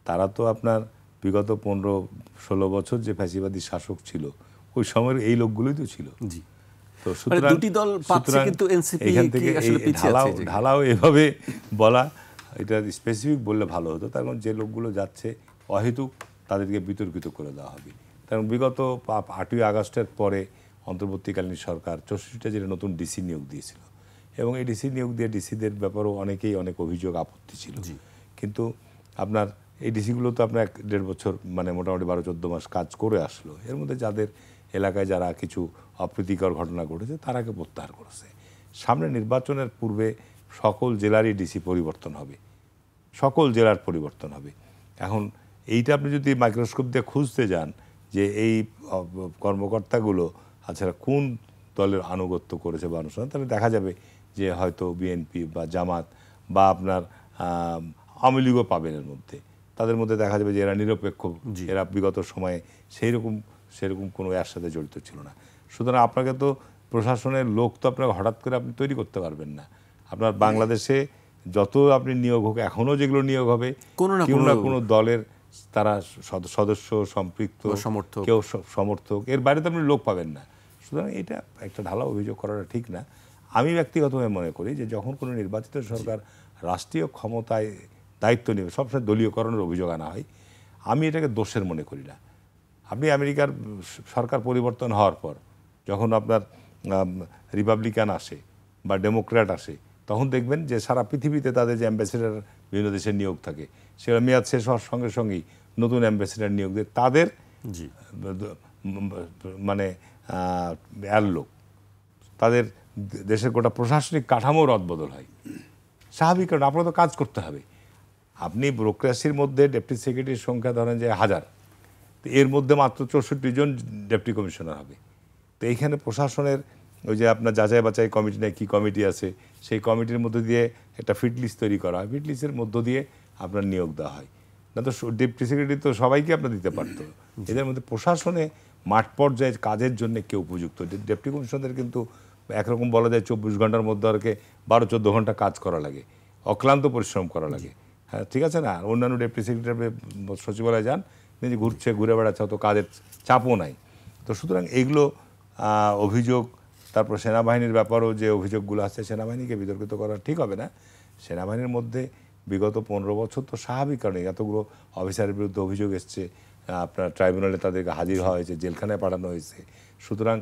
B: তারা তো আপনার বিগত 15-16 বছর যে ফ্যাসিবাদী শাসক ছিল ওই সময়ের এই লোকগুলোই তো ছিল।
A: জি,
B: তো সুতরাং
A: দুটি দল পাচ্ছে কিন্তু এনসিপি
B: এখান থেকে
A: আসলে পিছিয়ে আছে।
B: ঢালাও এভাবে বলা, এটা স্পেসিফিক বললে ভালো হতো। তার কারণ যে লোকগুলো যাচ্ছে অহেতুক তাদেরকে বিতর্কিত করে দেওয়া হবে। কারণ বিগত 8ই আগস্টের পরে অন্তর্বর্তীকালীন সরকার 64টা জেলে নতুন ডিসি নিয়োগ দিয়েছিল এবং এই ডিসি নিয়োগ দিয়ে ডিসিদের ব্যাপারেও অনেকেই অনেক অভিযোগ আপত্তি ছিল। কিন্তু আপনার এই ডিসিগুলো তো আপনার 1.5 বছর মানে মোটামুটি 12-14 মাস কাজ করে আসলো। এর মধ্যে যাদের এলাকায় যারা কিছু অপ্রীতিকর ঘটনা ঘটেছে তারাকে প্রত্যাহার করেছে। সামনে নির্বাচনের পূর্বে সকল জেলারই ডিসি পরিবর্তন হবে, সকল জেলার পরিবর্তন হবে। এখন এইটা আপনি যদি মাইক্রোস্কোপ দিয়ে খুঁজতে যান যে এই কর্মকর্তাগুলো আচ্ছা কোন দলের আনুগত্য করেছে বা অনুসরণ, তাহলে দেখা যাবে যে হয়তো বিএনপি বা জামাত বা আপনার আওয়ামী লীগও পাবেন এর মধ্যে। তাদের মধ্যে দেখা যাবে যে এরা নিরপেক্ষ, এরা বিগত সময়ে সেরকম কোনো এর সাথে জড়িত ছিল না। সুতরাং আপনাকে তো প্রশাসনের লোক তো আপনাকে হঠাৎ করে আপনি তৈরি করতে পারবেন না। আপনার বাংলাদেশে যত আপনি নিয়োগ হোক, এখনও যেগুলো নিয়োগ হবে কেউ না কোনো দলের তারা সদস্য সম্পৃক্ত, কেউ সমর্থক, এর বাইরে তো আপনি লোক পাবেন না। সুতরাং এটা একটা ঢালা অভিযোগ করাটা ঠিক না। আমি ব্যক্তিগতভাবে মনে করি যে যখন কোনো নির্বাচিত সরকার রাষ্ট্রীয় ক্ষমতায় দায়িত্ব নেবে সবসময় দলীয়করণের অভিযোগ আনা হয়, আমি এটাকে দোষের মনে করি না। আপনি আমেরিকার সরকার পরিবর্তন হওয়ার পর যখন আপনার রিপাবলিকান আসে বা ডেমোক্র্যাট আসে, তখন দেখবেন যে সারা পৃথিবীতে তাদের যে অ্যাম্বাসেডার বিভিন্ন দেশের নিয়োগ থাকে, সেটা মেয়াদ শেষ হওয়ার সঙ্গে সঙ্গেই নতুন অ্যাম্বাসেডার নিয়োগ দিয়ে তাদের মানে লোক, তাদের দেশের গোটা প্রশাসনিক কাঠামো রদবদল হয়। স্বাভাবিক, কারণ আপনার তো কাজ করতে হবে। আপনি ব্যুরোক্রেসির মধ্যে ডেপুটি সেক্রেটারির সংখ্যা ধরেন যে 1000, তো এর মধ্যে মাত্র 64 জন ডেপুটি কমিশনার হবে। তো এইখানে প্রশাসনের ওই যে আপনার যাচাই বাছাই কমিটি নেই, কী কমিটি আছে, সেই কমিটির মধ্যে দিয়ে একটা ফিট লিস্ট তৈরি করা হয়, ফিট লিস্টের মধ্য দিয়ে আপনার নিয়োগ দেওয়া হয়। না তো ডেপুটি সেক্রেটারি তো সবাইকে আপনার দিতে পারতো। এদের মধ্যে প্রশাসনে মাঠ পর্যায়ে কাজের জন্য কেউ উপযুক্ত। ডেপুটি কমিশনারদের কিন্তু একরকম বলা যায় 24 ঘন্টার মধ্যে আর 12-14 ঘন্টা কাজ করা লাগে, অক্লান্ত পরিশ্রম করা লাগে। হ্যাঁ, ঠিক আছে না। অন্যান্য ডেপুটি সেক্রেটারি সচিবালয়ে যান, নিজে ঘুরে বেড়াচ্ছে, অত কাজের চাপও নাই। তো সুতরাং এইগুলো অভিযোগ, তারপর সেনাবাহিনীর ব্যাপারেও যে অভিযোগগুলো আছে, সেনাবাহিনীকে বিতর্কিত করা ঠিক হবে না। সেনাবাহিনীর মধ্যে বিগত 15 বছর তো স্বাভাবিক কারণে এতগুলো অফিসারের বিরুদ্ধে অভিযোগ এসছে, আপনার ট্রাইব্যুনালে তাদেরকে হাজির হওয়া হয়েছে, জেলখানায় পাঠানো হয়েছে। সুতরাং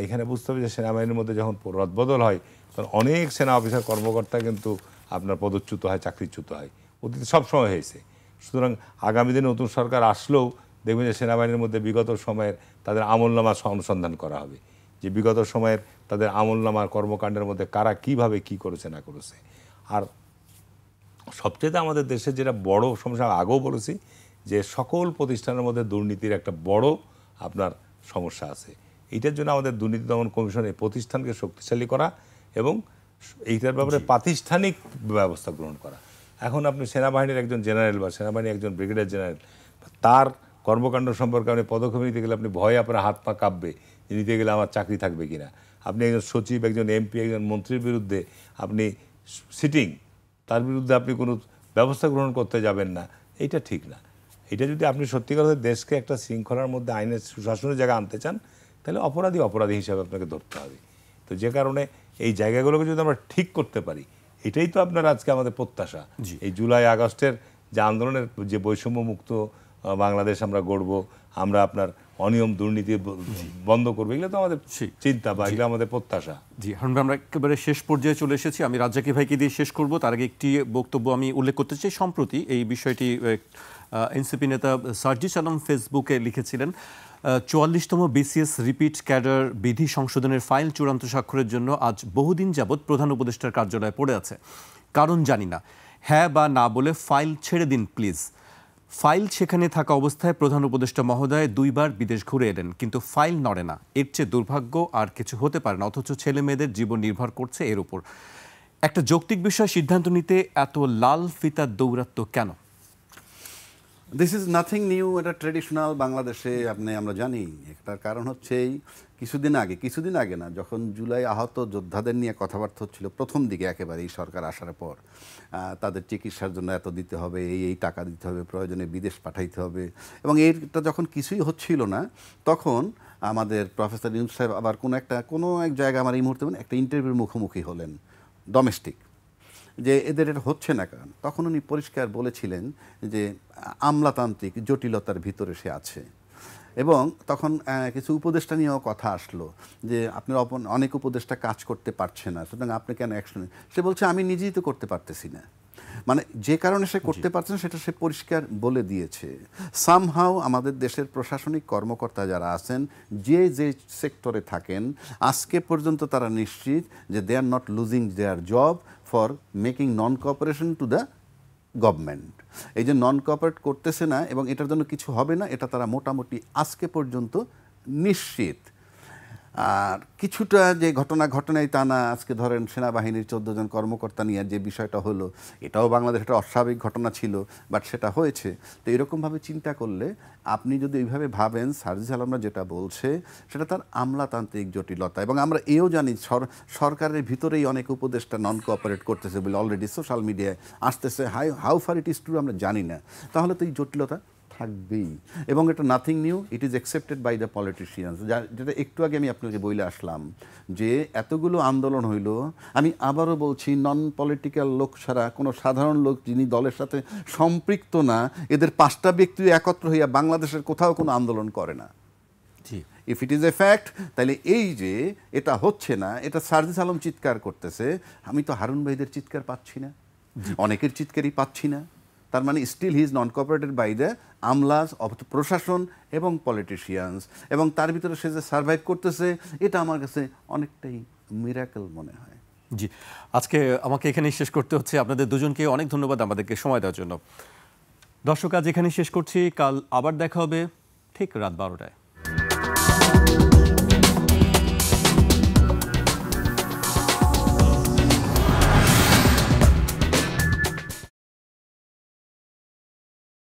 B: এখানে বুঝতে হবে যে সেনাবাহিনীর মধ্যে যখন রদবদল হয় তখন অনেক সেনা অফিসার কর্মকর্তা কিন্তু আপনার পদচ্যুত হয়, চাকরিচ্যুত হয়, অতীতে সবসময় হয়েছে। সুতরাং আগামী দিনে নতুন সরকার আসলেও দেখবেন যে সেনাবাহিনীর মধ্যে বিগত সময়ের তাদের আমলনামা অনুসন্ধান করা হবে, যে বিগত সময়ের তাদের আমলনামার কর্মকাণ্ডের মধ্যে কারা কিভাবে কি করেছে না করেছে। আর সবচেয়ে আমাদের দেশে যেটা বড় সমস্যা, আগেও বলেছি যে সকল প্রতিষ্ঠানের মধ্যে দুর্নীতির একটা বড় আপনার সমস্যা আছে। এইটার জন্য আমাদের দুর্নীতি দমন কমিশনের প্রতিষ্ঠানকে শক্তিশালী করা এবং এইটার ব্যাপারে প্রাতিষ্ঠানিক ব্যবস্থা গ্রহণ করা। এখন আপনি সেনাবাহিনীর একজন জেনারেল বা সেনাবাহিনীর একজন ব্রিগেডিয়ার জেনারেল, তার কর্মকাণ্ড সম্পর্কে আপনি পদক্ষেপ নিতে গেলে আপনি ভয়ে আপনার হাত পা কাঁপবে, নিতে গেলে আমার চাকরি থাকবে কিনা। আপনি একজন সচিব, একজন এমপি, একজন মন্ত্রীর বিরুদ্ধে আপনি সিটিং, তার বিরুদ্ধে আপনি কোনো ব্যবস্থা গ্রহণ করতে যাবেন না, এইটা ঠিক না। এটা যদি আপনি সত্যিকার দেশকে একটা শৃঙ্খলার মধ্যে আইনের সুশাসনের জায়গায় আনতে চান, তাহলে অপরাধী হিসাবে আপনাকে ধরতে হবে। তো যে কারণে এই জায়গাগুলোকে যদি আমরা ঠিক করতে পারি, এটাই তো আপনার আজকে আমাদের প্রত্যাশা। এই জুলাই আগস্টের যে আন্দোলনের যে বৈষম্যমুক্ত বাংলাদেশ আমরা গড়ব, আমরা আপনার অনিয়ম দুর্নীতি বন্ধ করবো, এগুলো তো আমাদের চিন্তা বা এগুলো আমাদের প্রত্যাশা।
A: জি, হারুন ভাই, আমরা একেবারে শেষ পর্যায়ে চলে এসেছি। আমি রাজ্জাকি ভাইকে দিয়ে শেষ করব, তার আগে একটি বক্তব্য আমি উল্লেখ করতে চাই। সম্প্রতি এই বিষয়টি এনসিপি নেতা সার্জিস আলম ফেসবুকে লিখেছিলেন 44তম বিসিএস রিপিট ক্যাডার বিধি সংশোধনের ফাইল চূড়ান্ত স্বাক্ষরের জন্য আজ বহুদিন যাবৎ প্রধান উপদেষ্টার কার্যালয়ে পড়ে আছে। কারণ জানি না, হ্যাঁ বা না বলে ফাইল ছেড়ে দিন প্লিজ। ফাইল সেখানে থাকা অবস্থায় প্রধান উপদেষ্টা মহোদয় 2 বার বিদেশ ঘুরে এলেন, কিন্তু ফাইল নড়ে না। এর চেয়ে দুর্ভাগ্য আর কিছু হতে পারে না, অথচ ছেলে মেয়েদের জীবন নির্ভর করছে এর উপর। একটা যৌক্তিক বিষয় সিদ্ধান্ত নিতে এত লাল ফিতার দৌরাত্ম্য কেন?
C: দিস ইজ নাথিং নিউ, এটা ট্রেডিশনাল বাংলাদেশে আমরা জানি। একটার কারণ হচ্ছে এই কিছুদিন আগে না, যখন জুলাই আহত যোদ্ধাদের নিয়ে কথাবার্তা হচ্ছিল প্রথম দিকে, একেবারে এই সরকার আসার পর, তাদের চিকিৎসার জন্য এত দিতে হবে, এই টাকা দিতে হবে, প্রয়োজনে বিদেশ পাঠাইতে হবে, এবং এইটা যখন কিছুই হচ্ছিল না, তখন আমাদের প্রফেসর ইউনূস সাহেব আবার কোনো এক জায়গায়, আমার এই মুহূর্তে একটা ইন্টারভিউর মুখোমুখি হলেন, ডোমেস্টিক, যে এদের এটা হচ্ছে না। কারণ তখন উনি পরিষ্কার বলেছিলেন যে আমলাতান্ত্রিক জটিলতার ভিতরে সে আছে, এবং তখন কিছু উপদেষ্টা নিয়েও কথা আসলো যে আপনার অনেক উপদেষ্টা কাজ করতে পারছে না, সুতরাং আপনি কেন অ্যাকশন। সে বলছে আমি নিজেই তো করতে পারতেছি না, মানে যে কারণে সে করতে পারছে না সেটা সে পরিষ্কার বলে দিয়েছে। সামহাও আমাদের দেশের প্রশাসনিক কর্মকর্তা যারা আছেন, যে সেক্টরে থাকেন, আজকে পর্যন্ত তারা নিশ্চিত যে they are not losing their job for making non cooperation to the government. এই যে নন কোঅপারেট করতেছে না এবং এটার জন্য কিছু হবে না, এটা তারা মোটামুটি আজকে পর্যন্ত নিশ্চিত। আর কিছুটা যে ঘটনায় তা না, আজকে ধরেন সেনাবাহিনীর 14 জন কর্মকর্তা নিয়ে যে বিষয়টা হলো, এটাও বাংলাদেশ একটা অস্বাভাবিক ঘটনা ছিল, বাট সেটা হয়েছে। তো এরকমভাবে চিন্তা করলে আপনি যদি এইভাবে ভাবেন, সার্জিস আলমরা যেটা বলছে সেটা তার আমলাতান্ত্রিক জটিলতা। এবং আমরা এও জানি সরকারের ভিতরেই অনেক উপদেষ্টা নন কোঅপারেট করতেছে বলে অলরেডি সোশ্যাল মিডিয়ায় আসতেছে। How far it is true আমরা জানি না, তাহলে তো এই জটিলতা থাকবেই। এবং এটা nothing new, it is accepted by the politicians. যেটা একটু আগে আমি আপনাকে বলে আসলাম যে এতগুলো আন্দোলন হইল, আমি আবারও বলছি, নন পলিটিক্যাল লোক ছাড়া কোনো সাধারণ লোক যিনি দলের সাথে সম্পৃক্ত না, এদের 5টা ব্যক্তি একত্র হইয়া বাংলাদেশের কোথাও কোনো আন্দোলন করে না। If it is a fact, তাহলে এই যে এটা হচ্ছে না, এটা সার্জিস আলম চিৎকার করতেছে, আমি তো হারুন ভাইদের চিৎকার পাচ্ছি না, অনেকের চিৎকারই পাচ্ছি না। তার মানে still he is non cooperated by the আমলাস অফ প্রশাসন এবং পলিটিশিয়ানস, এবং তার ভিতরে সে যে সার্ভাইভ করতেছে, এটা আমার কাছে অনেকটাই মিরাকেল মনে হয়।
A: জি, আজকে আমাকে এখানেই শেষ করতে হচ্ছে। আপনাদের দুজনকে অনেক ধন্যবাদ আমাদেরকে সময় দেওয়ার জন্য। দর্শক, আজ এখানেই শেষ করছি। কাল আবার দেখা হবে ঠিক রাত 12টায়।